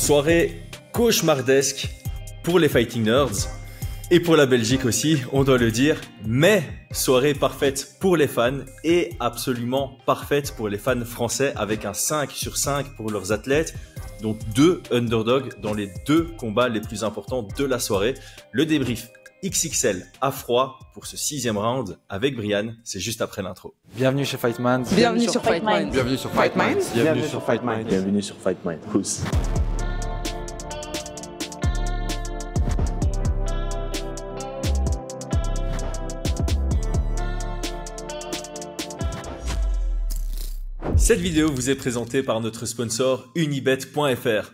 Soirée cauchemardesque pour les Fighting Nerds et pour la Belgique aussi, on doit le dire. Mais soirée parfaite pour les fans et absolument parfaite pour les fans français avec un 5 sur 5 pour leurs athlètes. Donc 2 underdogs dans les 2 combats les plus importants de la soirée. Le débrief XXL à froid pour ce 6e round avec Brian, c'est juste après l'intro. Bienvenue chez Fight Minds. Bienvenue sur Fight Minds. Bienvenue sur Fight Minds. Bienvenue sur Fight Minds. Bienvenue sur Fight Minds. Pousse. Cette vidéo vous est présentée par notre sponsor Unibet.fr.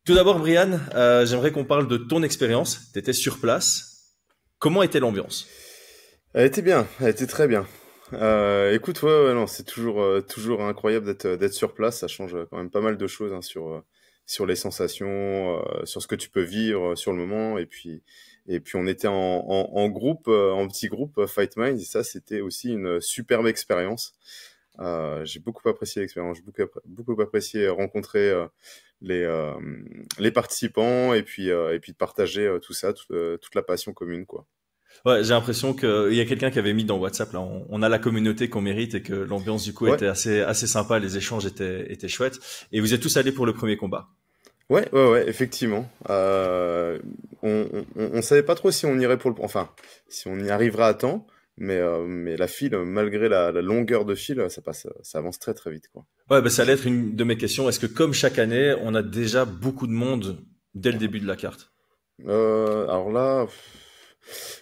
Tout d'abord, Brian, j'aimerais qu'on parle de ton expérience. Tu étais sur place. Comment était l'ambiance? Elle était bien, elle était très bien. Écoute, non, c'est toujours incroyable d'être sur place. Ça change quand même pas mal de choses hein, sur les sensations, sur ce que tu peux vivre sur le moment. Et puis on était en groupe, en petit groupe Fight Minds. Et ça, c'était aussi une superbe expérience. J'ai beaucoup apprécié l'expérience, j'ai beaucoup apprécié rencontrer les participants et puis de partager tout ça, toute la passion commune, quoi. Ouais, j'ai l'impression qu'il y a quelqu'un qui avait mis dans WhatsApp, là, on a la communauté qu'on mérite et que l'ambiance du coup était assez sympa, les échanges étaient chouettes. Et vous êtes tous allés pour le premier combat. Ouais, effectivement. On savait pas trop si on irait si on y arrivera à temps. Mais la file, malgré la longueur de file, ça avance très très vite, quoi. Ouais, ça allait être une de mes questions. Est-ce que comme chaque année, on a déjà beaucoup de monde dès le début de la carte? Alors là,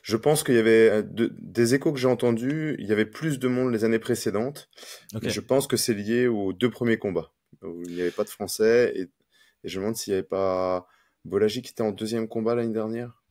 je pense qu'il y avait des échos que j'ai entendus, il y avait plus de monde les années précédentes. Okay. Je pense que c'est lié aux 2 premiers combats où il n'y avait pas de Français et je me demande s'il n'y avait pas Bolagi qui était en 2e combat l'année dernière.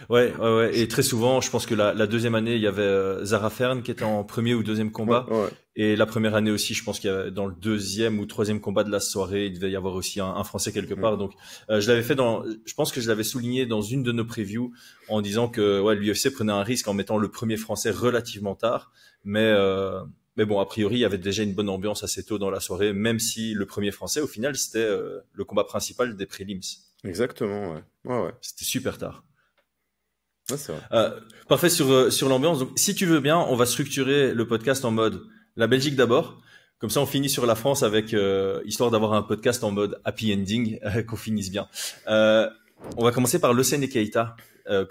Ouais. Et très souvent, je pense que la 2e année, il y avait Zara Fern qui était en 1er ou 2e combat. Ouais. Et la première année aussi, je pense qu'il y avait dans le 2e ou 3e combat de la soirée, il devait y avoir aussi un Français quelque part. Donc, je l'avais fait je pense que je l'avais souligné dans une de nos previews en disant que, l'UFC prenait un risque en mettant le premier Français relativement tard. Mais bon, a priori, il y avait déjà une bonne ambiance assez tôt dans la soirée, même si le premier Français, au final, c'était le combat principal des prélims. Exactement, ouais. C'était super tard. Ouais, c'est vrai. Parfait sur l'ambiance. Donc, si tu veux bien, on va structurer le podcast en mode la Belgique d'abord. Comme ça, on finit sur la France avec histoire d'avoir un podcast en mode happy ending, qu'on finisse bien. On va commencer par Lecene et Keita,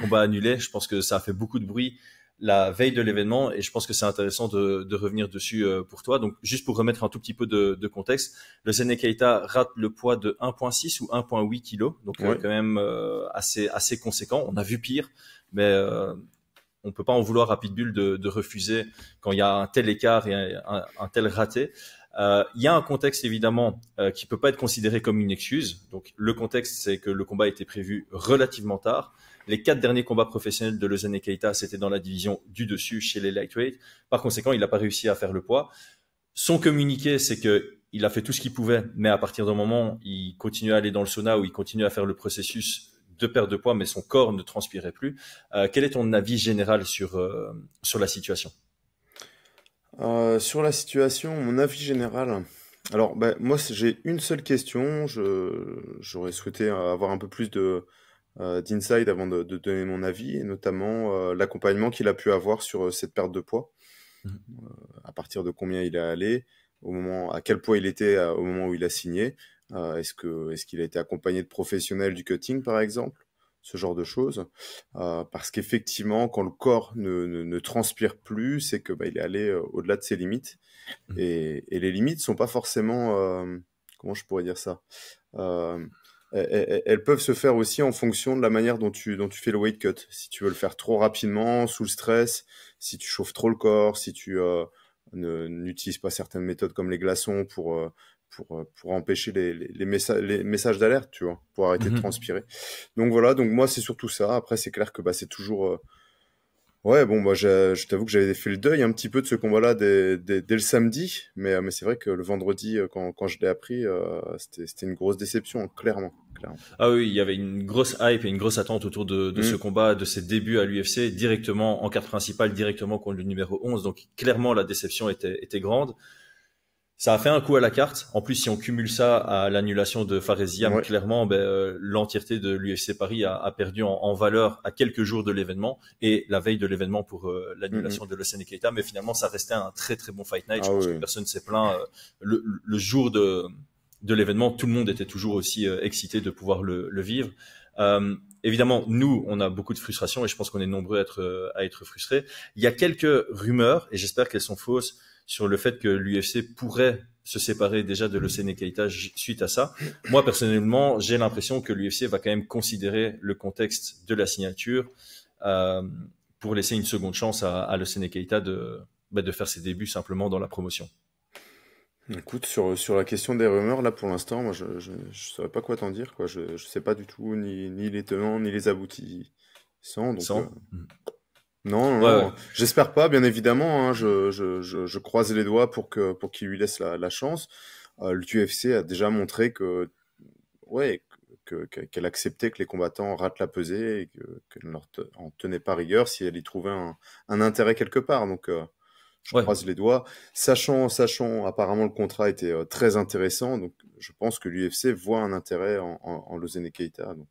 combat annulé. Je pense que ça a fait beaucoup de bruit la veille de l'événement et je pense que c'est intéressant de revenir dessus pour toi. Donc, juste pour remettre un tout petit peu de contexte, Lecene et Keita rate le poids de 1,6 ou 1,8 kilos, donc quand même assez conséquent. On a vu pire, mais on peut pas en vouloir à Pitbull de refuser quand il y a un tel écart et un tel raté. Il y a un contexte évidemment qui peut pas être considéré comme une excuse. Donc le contexte, c'est que le combat était prévu relativement tard. Les 4 derniers combats professionnels de Lecene et Keita, c'était dans la division du dessus chez les lightweight. Par conséquent, il n'a pas réussi à faire le poids. Son communiqué, c'est que il a fait tout ce qu'il pouvait, mais à partir d'un moment, il continue à aller dans le sauna ou il continue à faire le processus de perte de poids, mais son corps ne transpirait plus. Quel est ton avis général sur la situation? Sur la situation, mon avis général. Alors, moi, j'ai une seule question. J'aurais souhaité avoir un peu plus d'insight avant de donner mon avis, et notamment l'accompagnement qu'il a pu avoir sur cette perte de poids. À partir de combien il est allé, à quel poids il était au moment où il a signé. Est-ce qu'il a été accompagné de professionnels du cutting, par exemple, ce genre de choses, parce qu'effectivement, quand le corps ne transpire plus, c'est que il est allé au-delà de ses limites, et les limites sont pas forcément, comment je pourrais dire ça, elles peuvent se faire aussi en fonction de la manière dont tu fais le weight cut. Si tu veux le faire trop rapidement, sous le stress, si tu chauffes trop le corps, si tu n'utilises pas certaines méthodes comme les glaçons pour empêcher les messages d'alerte, tu vois, pour arrêter de transpirer. Donc voilà, donc moi c'est surtout ça. Après c'est clair que c'est toujours je t'avoue que j'avais fait le deuil un petit peu de ce combat-là dès le samedi, mais c'est vrai que le vendredi quand je l'ai appris, c'était une grosse déception, clairement. Ah oui, il y avait une grosse hype et une grosse attente autour de ce combat, de ses débuts à l'UFC, directement en carte principale, directement contre le numéro 11. Donc clairement la déception était grande. Ça a fait un coup à la carte. En plus, si on cumule ça à l'annulation de Faresiam, clairement, l'entièreté de l'UFC Paris a perdu en valeur à quelques jours de l'événement et la veille de l'événement pour l'annulation de Hossein et Keita. Mais finalement, ça restait un très très bon Fight Night. Je pense que personne s'est plaint. Le jour de l'événement, tout le monde était toujours aussi excité de pouvoir le vivre. Évidemment, nous, on a beaucoup de frustration et je pense qu'on est nombreux à être frustrés. Il y a quelques rumeurs, et j'espère qu'elles sont fausses, sur le fait que l'UFC pourrait se séparer déjà de Hossein et Keita suite à ça. Moi, personnellement, j'ai l'impression que l'UFC va quand même considérer le contexte de la signature pour laisser une seconde chance à Hossein et Keita de faire ses débuts simplement dans la promotion. Écoute, sur la question des rumeurs, là, pour l'instant, moi, je saurais pas quoi t'en dire, quoi. Je sais pas du tout ni les tenants, ni les aboutissants, donc... Non. Ouais. J'espère pas, bien évidemment, hein. Je croise les doigts pour qu'il lui laisse la chance. L'UFC a déjà montré qu'elle acceptait que les combattants ratent la pesée et qu'elle ne leur en tenait pas rigueur si elle y trouvait un intérêt quelque part. Donc, je croise les doigts. Sachant, apparemment, le contrat était très intéressant. Donc, je pense que l'UFC voit un intérêt en Hossein et Keita. Donc,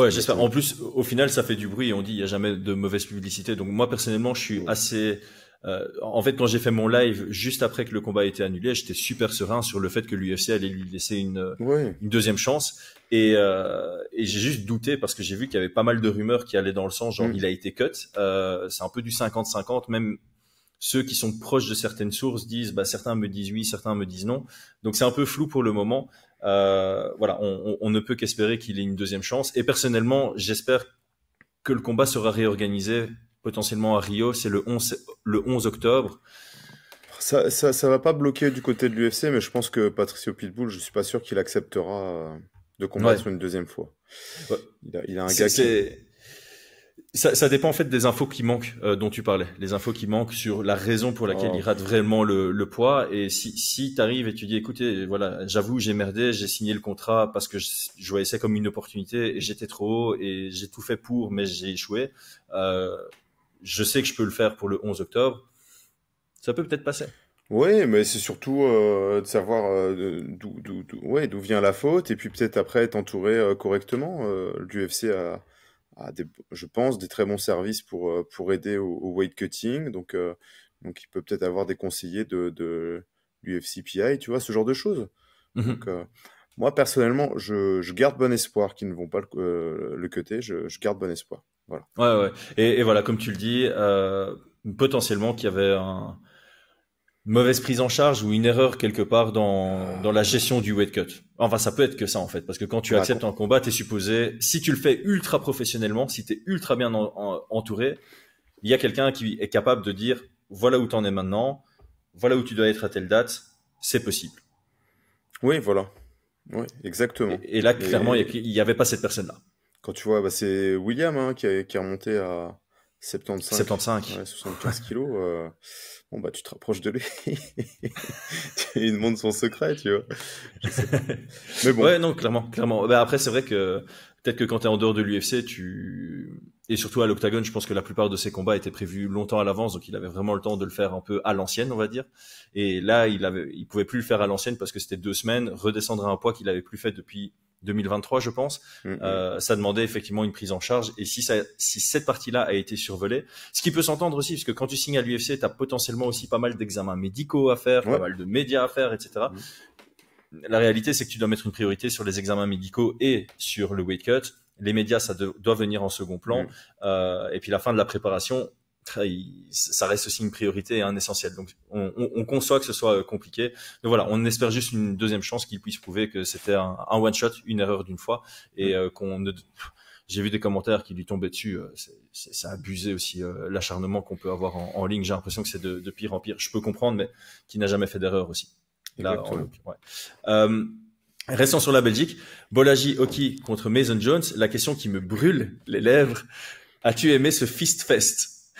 j'espère. En plus, au final, ça fait du bruit et on dit il y a jamais de mauvaise publicité. Donc moi, personnellement, je suis assez... en fait, quand j'ai fait mon live juste après que le combat a été annulé, j'étais super serein sur le fait que l'UFC allait lui laisser une deuxième chance. Et j'ai juste douté parce que j'ai vu qu'il y avait pas mal de rumeurs qui allaient dans le sens genre il a été cut. C'est un peu du 50-50. Même ceux qui sont proches de certaines sources disent certains me disent oui, certains me disent non. Donc c'est un peu flou pour le moment. Voilà, on ne peut qu'espérer qu'il ait une deuxième chance. Et personnellement, j'espère que le combat sera réorganisé potentiellement à Rio. C'est le 11 octobre. Ça va pas bloquer du côté de l'UFC, mais je pense que Patricio Pitbull, je suis pas sûr qu'il acceptera de combattre une deuxième fois. Ouais. Il a un gars qui... Ça dépend en fait des infos qui manquent dont tu parlais, les infos qui manquent sur la raison pour laquelle il rate vraiment le poids. Et si t'arrives et tu dis écoutez, voilà, j'avoue j'ai merdé, j'ai signé le contrat parce que je voyais ça comme une opportunité et j'étais trop haut et j'ai tout fait pour mais j'ai échoué. Je sais que je peux le faire pour le 11 octobre. Ça peut peut-être passer. Oui, mais c'est surtout de savoir d'où vient la faute et puis peut-être après être entouré correctement. L'UFC a je pense, des très bons services pour aider au weight cutting. Donc il peut peut-être avoir des conseillers de l'UFCPI, tu vois, ce genre de choses. Donc, moi, personnellement, je garde bon espoir qu'ils ne vont pas le cutter. Je garde bon espoir. Voilà. Ouais. Et voilà, comme tu le dis, potentiellement qu'il y avait une mauvaise prise en charge ou une erreur quelque part dans la gestion du weight cut. Enfin, ça peut être que ça, en fait. Parce que quand tu acceptes un combat, t'es supposé, si tu le fais ultra professionnellement, si t'es ultra bien entouré, il y a quelqu'un qui est capable de dire, voilà où t'en es maintenant, voilà où tu dois être à telle date, c'est possible. Oui, voilà. Oui, exactement. Et là, clairement, il y avait pas cette personne-là. Quand tu vois, c'est William qui est remonté à 75. 75 kilos. Bon, tu te rapproches de lui. Tu lui demandes son secret, tu vois. Je sais pas. Mais bon. Ouais, non, clairement. Après, c'est vrai que peut-être que quand t'es en dehors de l'UFC, et surtout à l'Octagone, je pense que la plupart de ces combats étaient prévus longtemps à l'avance, donc il avait vraiment le temps de le faire un peu à l'ancienne, on va dire. Et là, il pouvait plus le faire à l'ancienne parce que c'était 2 semaines, redescendre à un poids qu'il avait plus fait depuis 2023, je pense. Ça demandait effectivement une prise en charge. Et si cette partie-là a été survolée, ce qui peut s'entendre aussi, parce que quand tu signes à l'UFC, tu as potentiellement aussi pas mal d'examens médicaux à faire, pas mal de médias à faire, etc. La réalité, c'est que tu dois mettre une priorité sur les examens médicaux et sur le weight cut. Les médias, ça doit venir en second plan. Et puis la fin de la préparation, ça reste aussi une priorité et un essentiel. Donc, on conçoit que ce soit compliqué. Donc voilà, on espère juste une deuxième chance qu'il puisse prouver que c'était un one shot, une erreur d'une fois, et j'ai vu des commentaires qui lui tombaient dessus. C'est abusé aussi l'acharnement qu'on peut avoir en ligne. J'ai l'impression que c'est de pire en pire. Je peux comprendre, mais qui n'a jamais fait d'erreur aussi. Là, restons sur la Belgique. Bolaji Oki contre Mason Jones. La question qui me brûle les lèvres. As-tu aimé ce fist fest?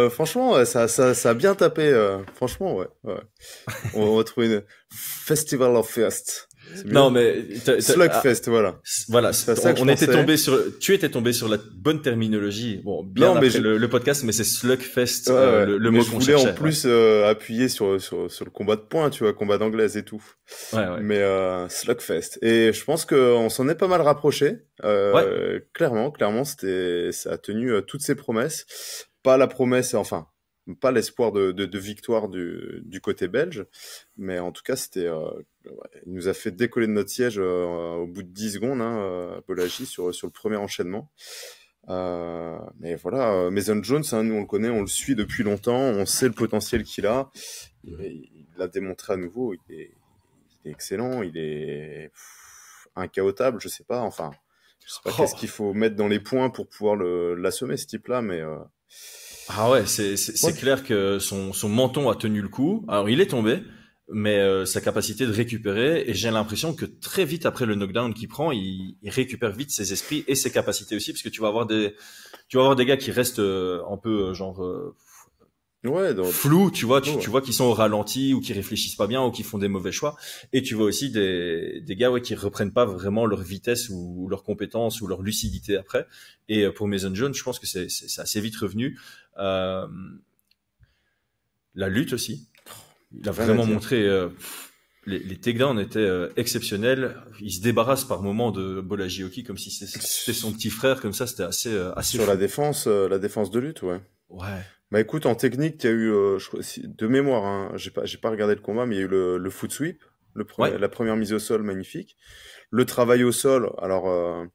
Franchement, ça a bien tapé. Franchement, ouais. On va trouver une Festival of Fist. C'est mieux. Non, mais Slugfest, voilà. voilà, C'est à ça que je on était pensais. tombé tu étais tombé sur la bonne terminologie. Bon, bien Non, mais après le podcast, mais c'est Slugfest, ouais, ouais. le Mais mot je qu'on voulais en cherchait. plus appuyer sur le combat de poing, tu vois, combat d'anglaise et tout. Ouais, ouais. Mais Slugfest. Et je pense qu'on s'en est pas mal rapproché. Ouais. Clairement, ça a tenu toutes ses promesses. Pas la promesse, enfin, pas l'espoir de victoire du côté belge, mais en tout cas, il nous a fait décoller de notre siège au bout de 10 secondes, Bolagi, sur le premier enchaînement. Mais voilà, Mason Jones, nous on le connaît, on le suit depuis longtemps, on sait le potentiel qu'il a. Il l'a démontré à nouveau, il est excellent, il est incaotable, je sais pas, enfin, je sais pas qu'est-ce qu'il faut mettre dans les points pour pouvoir l'assommer ce type-là, mais Ah ouais, c'est ouais. clair que son menton a tenu le coup. Alors il est tombé, mais sa capacité de récupérer, et j'ai l'impression que très vite après le knockdown qu'il prend, il récupère vite ses esprits et ses capacités aussi, parce que tu vas avoir des gars qui restent un peu Ouais, flous, tu vois, ouais. tu vois qu'ils sont au ralenti ou qui réfléchissent pas bien ou qui font des mauvais choix, et tu vois aussi des gars qui reprennent pas vraiment leur vitesse ou leur compétence ou leur lucidité après. Et pour Mason Jones, je pense que c'est assez vite revenu. Euh, la lutte aussi. Il a Rien à vraiment dire. montré. Les takedowns étaient exceptionnels. Il se débarrasse par moments de Bolagioki comme si c'était son petit frère, comme ça. C'était assez Sur fou. la défense de lutte, ouais. Ouais. Bah écoute, en technique, il y a eu, de mémoire, j'ai pas regardé le combat, mais il y a eu le foot sweep, Ouais. la première mise au sol, magnifique. Le travail au sol, alors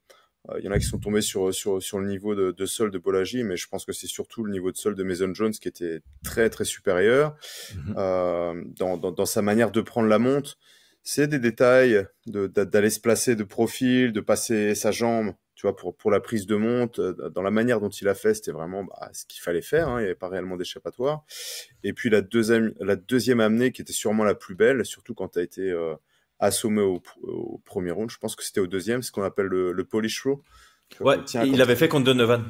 il y en a qui sont tombés sur le niveau de sol de Bolagi, mais je pense que c'est surtout le niveau de sol de Mason Jones qui était très très supérieur Mhm. dans sa manière de prendre la monte. C'est des détails d'aller se placer de profil, de passer sa jambe, tu vois, pour la prise de monte. Dans la manière dont il a fait, c'était vraiment ce qu'il fallait faire. Il n'y avait pas réellement d'échappatoire. Et puis la deuxième amenée qui était sûrement la plus belle, surtout quand tu as été assommé au premier round. Je pense que c'était au deuxième, ce qu'on appelle le polish throw. Tu vois, Ouais. qu'on tient Et il avait fait contre Donovan.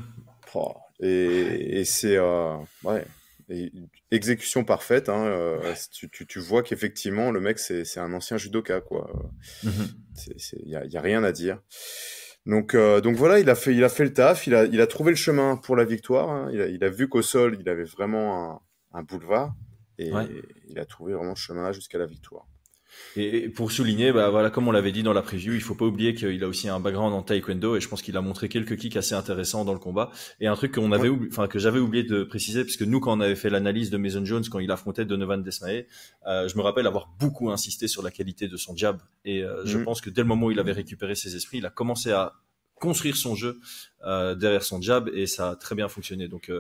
Oh, et c'est ouais, exécution parfaite. Tu vois qu'effectivement le mec c'est un ancien judoka quoi. Mhm. Y a rien à dire. Donc voilà, il a fait le taf, il a trouvé le chemin pour la victoire. Il a vu qu'au sol il avait vraiment un boulevard Ouais. et il a trouvé vraiment le chemin jusqu'à la victoire. Et pour souligner, bah voilà, comme on l'avait dit dans la preview, il faut pas oublier qu'il a aussi un background en taekwondo et je pense qu'il a montré quelques kicks assez intéressants dans le combat. Et un truc Ouais. que j'avais oublié de préciser, parce que nous, quand on avait fait l'analyse de Mason Jones quand il affrontait Donovan Desmae, je me rappelle avoir beaucoup insisté sur la qualité de son jab. Et je Mhm. pense que dès le moment où il avait récupéré ses esprits, il a commencé à construire son jeu derrière son jab et ça a très bien fonctionné. Donc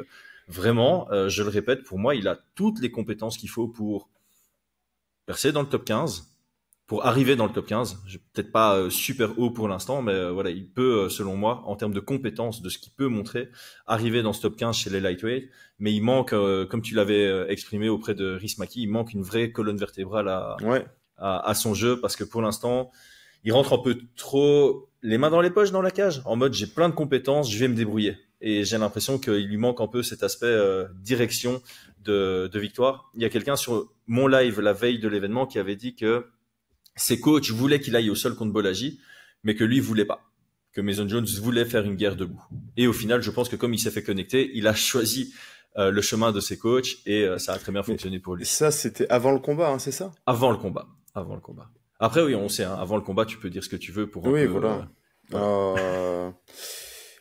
vraiment, je le répète, pour moi, il a toutes les compétences qu'il faut pour percer dans le top 15, pour arriver dans le top 15. Peut-être pas super haut pour l'instant, mais voilà, il peut, selon moi, en termes de compétences, de ce qu'il peut montrer, arriver dans ce top 15 chez les lightweight. Mais il manque, comme tu l'avais exprimé auprès de Rhys Maki, il manque une vraie colonne vertébrale Ouais. à son jeu, parce que pour l'instant, il rentre un peu trop les mains dans les poches dans la cage, en mode j'ai plein de compétences, je vais me débrouiller. Et j'ai l'impression qu'il lui manque un peu cet aspect direction de victoire. Il y a quelqu'un sur mon live la veille de l'événement qui avait dit que ses coachs voulaient qu'il aille au sol contre Bolagi, mais que lui voulait pas. Que Mason Jones voulait faire une guerre debout. Et au final, je pense que comme il s'est fait connecter, il a choisi le chemin de ses coachs et ça a très bien Mais fonctionné pour lui. ça c'était avant le combat, c'est ça? Avant le combat. Avant le combat. Après, oui, on sait, hein, avant le combat, tu peux dire ce que tu veux pour un Oui, peu. voilà. Voilà. Euh,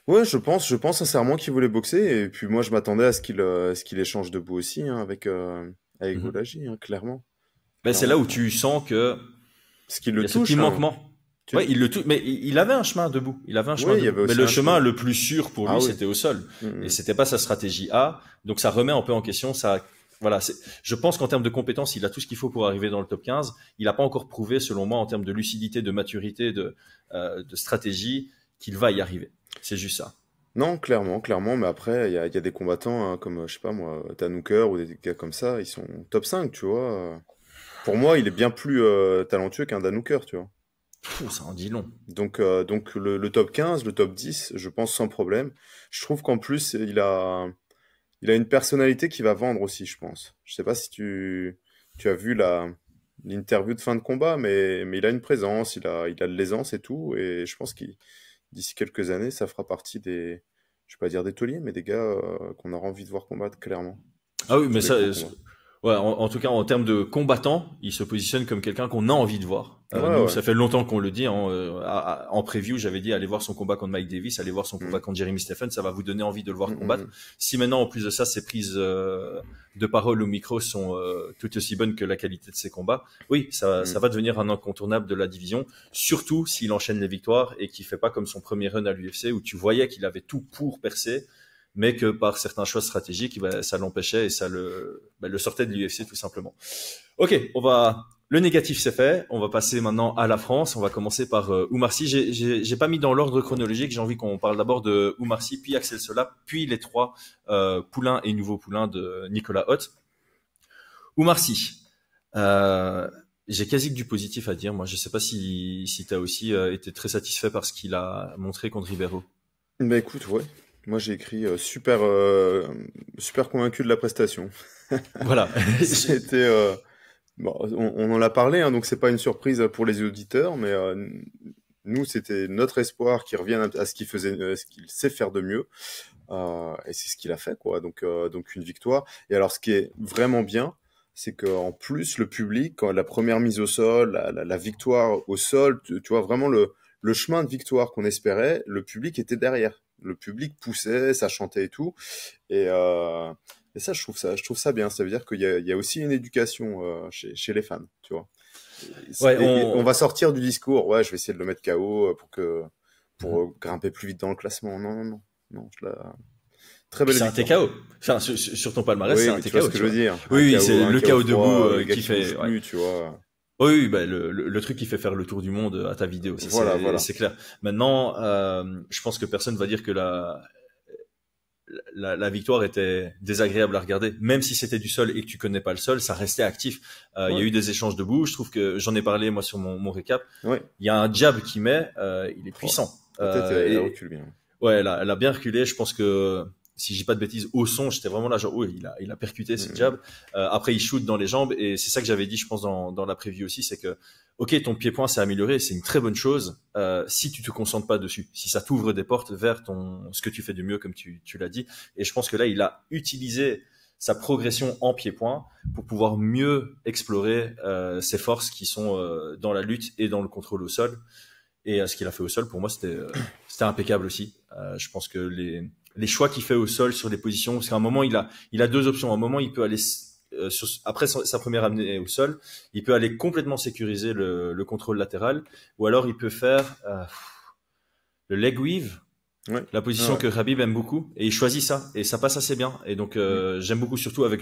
Ouais, je pense sincèrement qu'il voulait boxer. Et puis moi, je m'attendais à ce qu'il échange debout aussi avec Mhm. Volagi, clairement. Ben, c'est là Clairement, où clairement. tu sens que Parce qu'il il y le a ce petit touche, hein. manquement. Tu... Ouais, il le touche, mais il avait un chemin debout. Il avait un chemin Oui, il y debout. avait Mais aussi le un chemin chemin. le plus sûr pour Ah lui, oui. c'était au sol. Mm, Et mm. c'était pas sa stratégie A. Donc ça remet un peu en question ça. Voilà, je pense qu'en termes de compétences, il a tout ce qu'il faut pour arriver dans le top 15. Il n'a pas encore prouvé, selon moi, en termes de lucidité, de maturité, de stratégie, qu'il va y arriver. C'est juste ça. Non, clairement, clairement. Mais après, il y a des combattants comme, je sais pas moi, Dan Hooker ou des gars comme ça, ils sont top 5, tu vois. Pour moi, il est bien plus talentueux qu'un Dan Hooker, tu vois. Pfff, ça en dit long. Donc le top 15, le top 10, je pense sans problème. Je trouve qu'en plus, il a une personnalité qui va vendre aussi, je pense. Je sais pas si tu as vu l'interview de fin de combat, mais il a une présence, il a de l'aisance et tout, et je pense qu'il d'ici quelques années, ça fera partie des, je vais pas dire des tauliers, mais des gars qu'on aura envie de voir combattre clairement Ah sur oui, tous mais les ça, grands combats. ouais, en tout cas, en termes de combattant, il se positionne comme quelqu'un qu'on a envie de voir. Ouais, Nous, ouais. ça fait longtemps qu'on le dit. Hein, en preview, j'avais dit allez voir son combat contre Mike Davis, allez voir son combat Mm, contre Jeremy Stephens, ça va vous donner envie de le voir mm, combattre. mm, Si maintenant, en plus de ça, ses prises de parole au micro sont tout aussi bonnes que la qualité de ses combats, oui, ça mm. va devenir un incontournable de la division, surtout s'il enchaîne les victoires et qu'il fait pas comme son premier run à l'UFC où tu voyais qu'il avait tout pour percer, mais que par certains choix stratégiques, bah, ça l'empêchait et ça le sortait de l'UFC tout simplement. Ok, le négatif c'est fait. On va passer maintenant à la France. On va commencer par Oumar Sy. J'ai pas mis dans l'ordre chronologique. J'ai envie qu'on parle d'abord de Oumar Sy, puis Axel Sola, puis les trois poulains et nouveaux poulains de Nicolas Hoth. Oumar Sy. J'ai quasi que du positif à dire. Moi, je sais pas si t'as aussi été très satisfait par ce qu'il a montré contre Ribeiro. Bah écoute, ouais. Moi j'ai écrit super convaincu de la prestation. Voilà. C'était bon, on en a parlé, hein, donc c'est pas une surprise pour les auditeurs, mais nous c'était notre espoir qu'il revienne à ce qu'il faisait, ce qu'il sait faire de mieux, et c'est ce qu'il a fait quoi. Donc une victoire. Et alors ce qui est vraiment bien, c'est qu'en plus le public, quand la première mise au sol, la victoire au sol, tu vois vraiment le chemin de victoire qu'on espérait, le public était derrière. Le public poussait, ça chantait et tout. Et, euh, et ça, je trouve ça bien. Ça veut dire il y a aussi une éducation chez les fans, tu vois. Ouais, Et on va sortir du discours. Ouais, je vais essayer de le mettre KO pour grimper plus vite dans le classement. Non, non, non, non. Très puis belle c'est un victoire. TKO. Enfin, sur ton palmarès, c'est Oui, un mais tu vois TKO, ce que tu je veux vois. dire. Oui, oui, c'est le Un KO KO debout froid, le gars qui qui bouge fait. Ouais. plus, tu vois. Oui, oui, bah, le truc qui fait faire le tour du monde à ta vidéo, ça Voilà, voilà. c'est clair. Maintenant, je pense que personne va dire que la victoire était désagréable à regarder, même si c'était du sol et que tu connais pas le sol, ça restait actif. Il y a Ouais, eu des échanges debout. Je trouve que j'en ai parlé moi sur mon récap. ouais. Il y a un jab qui met, il est Oh, puissant. la tête, elle Et recule bien. ouais, elle a bien reculé. Je pense que si je dis pas de bêtises, au son, j'étais vraiment là, genre, oui, il a percuté ce Mm, jab. Après, il shoot dans les jambes et c'est ça que j'avais dit, je pense, dans la preview aussi, c'est que, ok, ton pied-point s'est amélioré, c'est une très bonne chose, si tu te concentres pas dessus, si ça t'ouvre des portes vers ce que tu fais de mieux, comme tu l'as dit. Et je pense que là, il a utilisé sa progression en pied-point pour pouvoir mieux explorer ses forces qui sont dans la lutte et dans le contrôle au sol. Et ce qu'il a fait au sol, pour moi, c'était impeccable aussi. Je pense que les choix qu'il fait au sol sur les positions, parce qu'à un moment, il a deux options. À un moment, il peut aller après sa première amenée au sol, il peut aller complètement sécuriser le contrôle latéral, ou alors il peut faire le leg weave, ouais. la position Ah, que Khabib aime beaucoup, et il choisit ça, et ça passe assez bien. Et donc, ouais. j'aime beaucoup, surtout avec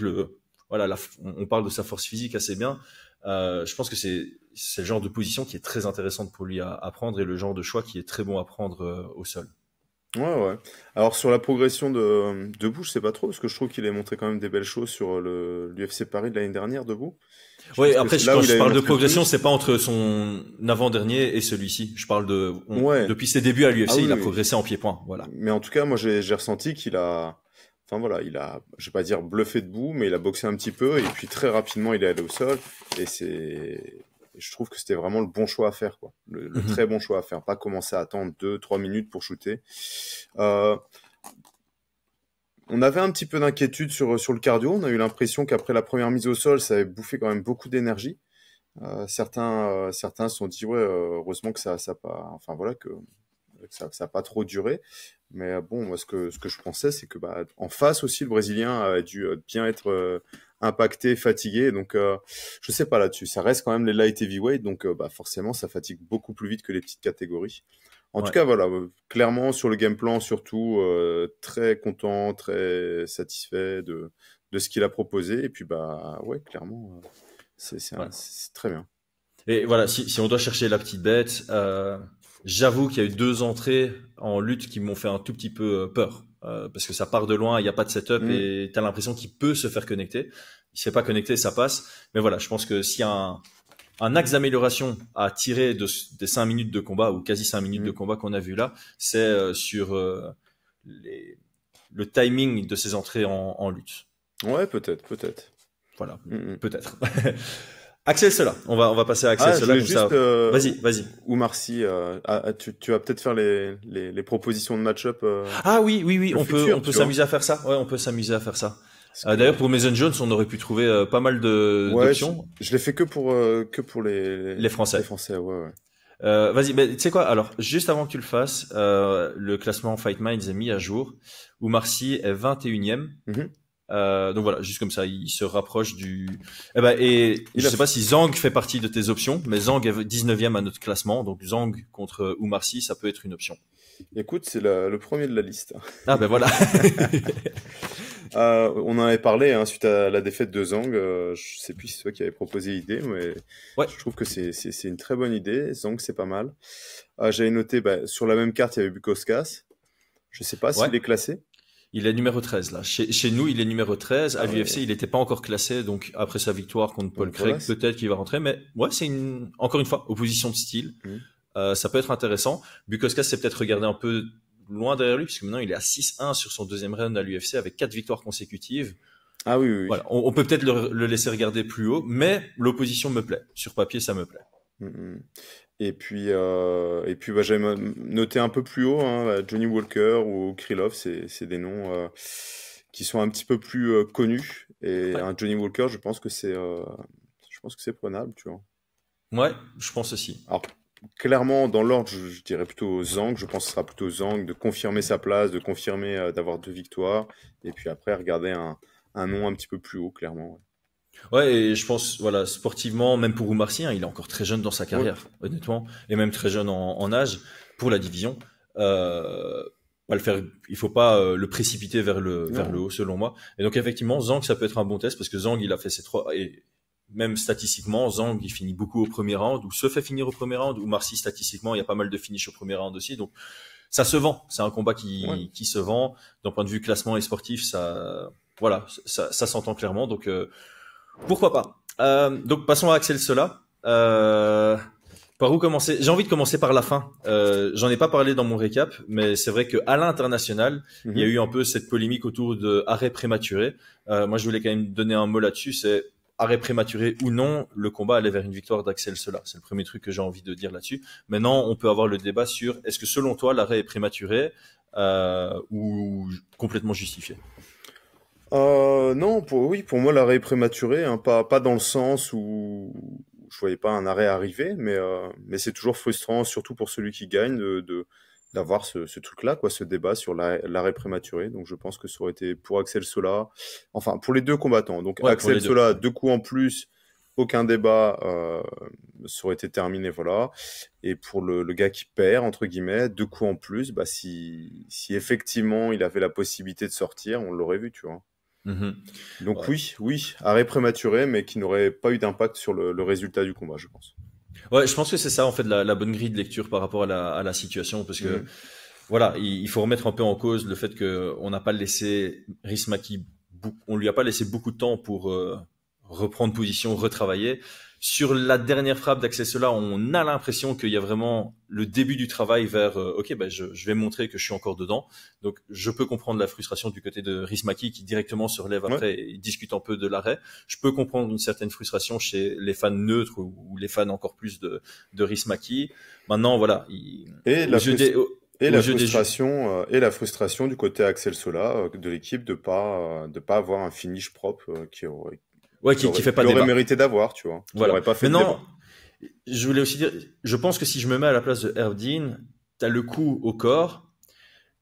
voilà, on parle de sa force physique assez bien. Je pense que c'est le genre de position qui est très intéressante pour lui à prendre et le genre de choix qui est très bon à prendre au sol. Ouais, ouais. Alors sur la progression debout, je sais pas trop, parce que je trouve qu'il a montré quand même des belles choses sur l'UFC Paris de l'année dernière, debout. Je Oui, pense que après, c'est là quand où il je avait parle de montré le progression, plus. c'est pas entre son avant-dernier et celui-ci. Je parle Ouais. depuis ses débuts à Ah l'UFC, oui, il a oui. progressé en pied-point. Voilà. Mais en tout cas, moi j'ai ressenti qu'il a, enfin voilà, je vais pas dire bluffé debout, mais il a boxé un petit peu et puis très rapidement il est allé au sol et je trouve que c'était vraiment le bon choix à faire, quoi. Le Mhm. très bon choix à faire, pas commencer à attendre 2, 3 minutes pour shooter. Euh, On avait un petit peu d'inquiétude sur le cardio. On a eu l'impression qu'après la première mise au sol, ça avait bouffé quand même beaucoup d'énergie. Certains se sont dit, ouais, heureusement que ça pas, enfin voilà, que ça a pas trop duré. Mais bon, moi, ce que je pensais, c'est que bah, en face aussi, le Brésilien a dû bien être impacté, fatigué. Donc, je sais pas là-dessus. Ça reste quand même les light heavyweight, donc bah, forcément, ça fatigue beaucoup plus vite que les petites catégories. En tout Ouais. cas, voilà, clairement sur le game plan, surtout très content, très satisfait de ce qu'il a proposé. Et puis bah ouais, clairement, Ouais. c'est très bien. Et voilà, si on doit chercher la petite bête, j'avoue qu'il y a eu deux entrées en lutte qui m'ont fait un tout petit peu peur. Parce que ça part de loin, il n'y a pas de setup Mm, et tu as l'impression qu'il peut se faire connecter. Il ne s'est pas connecté, ça passe. Mais voilà, je pense que s'il y a un axe d'amélioration à tirer des 5 minutes de combat ou quasi 5 minutes de mm. combat qu'on a vu là, c'est sur les, le timing de ses entrées en lutte. Ouais, peut-être, peut-être. Voilà, Mm, mm. peut-être. Axel Sola. On va passer à Axel Je Sola voulais comme ça. juste, Vas-y. Oumar Sy, tu vas peut-être faire les propositions de match-up Ah oui, le on futur, peut tu vois. s'amuser à faire ça. Ouais, on peut s'amuser à faire ça. Parce que, D'ailleurs, pour Mason Jones, on aurait pu trouver pas mal ouais, d'options. je l'ai fait que pour Les Français. les Français, ouais. Vas-y, mais tu sais quoi? Alors, juste avant que tu le fasses, le classement Fight Minds est mis à jour. Oumar Sy est 21e. Mhm. Donc voilà, juste comme ça, il se rapproche du. Et Il je a sais pas si Zhang fait partie de tes options, mais Zhang est 19e à notre classement, donc Zhang contre Oumar Sy, ça peut être une option. Écoute, c'est le premier de la liste. Ah ben voilà. On en avait parlé suite à la défaite de Zhang. Je sais plus si c'est toi qui avais proposé l'idée, mais Ouais. je trouve que c'est une très bonne idée. Zhang, c'est pas mal. J'avais noté, sur la même carte, il y avait Bukauskas. Je sais pas Ouais. s'il est classé. Il est numéro 13 là. Chez nous, il est numéro 13. À Ah ouais. l'UFC, il n'était pas encore classé, donc après sa victoire contre Paul Donc Craig, voilà, peut-être qu'il va rentrer. Mais ouais, encore une fois, opposition de style. Ça peut être intéressant. Bukauskas s'est peut-être regardé un peu loin derrière lui, puisque maintenant il est à 6-1 sur son deuxième run à l'UFC avec 4 victoires consécutives. Ah oui. Voilà, on peut peut-être le laisser regarder plus haut, mais l'opposition me plaît. Sur papier, ça me plaît. Et puis j'avais noté un peu plus haut, Johnny Walker ou Krylov, c'est des noms qui sont un petit peu plus connus. Et un Johnny Walker, je pense que c'est prenable, tu vois. Ouais, je pense aussi. Alors, clairement, dans l'ordre, je dirais plutôt Zhang. Je pense que ce sera plutôt Zhang de confirmer sa place, de confirmer d'avoir 2 victoires. Et puis après, regarder un nom un petit peu plus haut, clairement. Ouais, et je pense, voilà, sportivement, même pour Oumar Sy, il est encore très jeune dans sa carrière, honnêtement, et même très jeune en âge pour la division. Va le faire, il faut pas le précipiter vers le haut, selon moi. Et donc effectivement, Zhang, ça peut être un bon test parce que Zhang, il a fait ses 3 et même statistiquement, Zhang, il finit beaucoup au premier round ou se fait finir au premier round. Oumar Sy, statistiquement, il y a pas mal de finishes au premier round aussi. Donc ça se vend. C'est un combat qui se vend. D'un point de vue classement et sportif, ça s'entend clairement. Donc pourquoi pas. Donc passons à Axel Sola. Par où commencer? J'ai envie de commencer par la fin. J'en ai pas parlé dans mon récap, mais c'est vrai qu'à l'international, il y a eu un peu cette polémique autour de arrêt prématuré. Moi, je voulais quand même donner un mot là-dessus. C'est arrêt prématuré ou non, le combat allait vers une victoire d'Axel Sola. C'est le premier truc que j'ai envie de dire là-dessus. Maintenant, on peut avoir le débat sur est-ce que selon toi, l'arrêt est prématuré ou complètement justifié? Non, pour moi, l'arrêt est prématuré, pas dans le sens où je voyais pas un arrêt arriver, mais c'est toujours frustrant, surtout pour celui qui gagne, d'avoir ce truc-là, quoi, ce débat sur l'arrêt prématuré. Donc, je pense que ça aurait été pour Axel Sola, enfin, pour les deux combattants. Donc, Ouais, Axel Sola, 2 coups en plus, aucun débat, ça aurait été terminé, voilà. Et pour le gars qui perd, entre guillemets, 2 coups en plus, si effectivement il avait la possibilité de sortir, on l'aurait vu, tu vois. Donc oui, arrêt prématuré, mais qui n'aurait pas eu d'impact sur le résultat du combat, je pense. Ouais, je pense que c'est ça en fait la bonne grille de lecture par rapport à la situation, parce que voilà, il faut remettre un peu en cause le fait que on n'a pas laissé Rismaki, on lui a pas laissé beaucoup de temps pour reprendre position, retravailler. Sur la dernière frappe d'Axel Sola, on a l'impression qu'il y a vraiment le début du travail vers je vais montrer que je suis encore dedans. Donc je peux comprendre la frustration du côté de Rismaki qui directement se relève après et discute un peu de l'arrêt. Je peux comprendre une certaine frustration chez les fans neutres ou les fans encore plus de Rismaki. Maintenant voilà, la frustration du côté Axel Sola de l'équipe de pas avoir un finish propre qui aurait mérité d'avoir, tu vois. Voilà. Pas fait maintenant, je voulais aussi dire, je pense que si je me mets à la place de Herb Dean, t'as le coup au corps,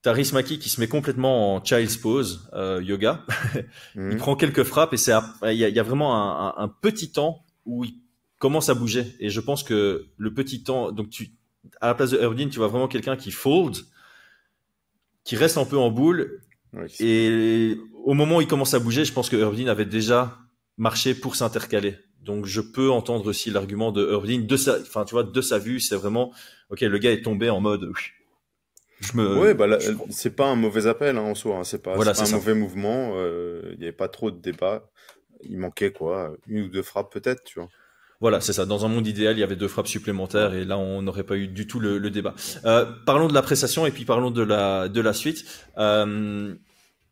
t'as Rismaki qui se met complètement en child's pose, yoga. Il prend quelques frappes et il y a vraiment un petit temps où il commence à bouger. Et je pense que le petit temps, donc à la place de Herb Dean, tu vois vraiment quelqu'un qui fold, qui reste un peu en boule. Et au moment où il commence à bouger, je pense que Herb Dean avait déjà marché pour s'intercaler. Donc je peux entendre aussi l'argument de Herb Dean de sa vue, c'est vraiment OK, le gars est tombé en mode c'est pas un mauvais appel en soi, c'est pas un mauvais mouvement, il y avait pas trop de débat, il manquait quoi, 1 ou 2 frappes peut-être, tu vois. Voilà, c'est ça. Dans un monde idéal, il y avait 2 frappes supplémentaires et là, on n'aurait pas eu du tout le débat. Parlons de l'appréciation et puis parlons de la suite.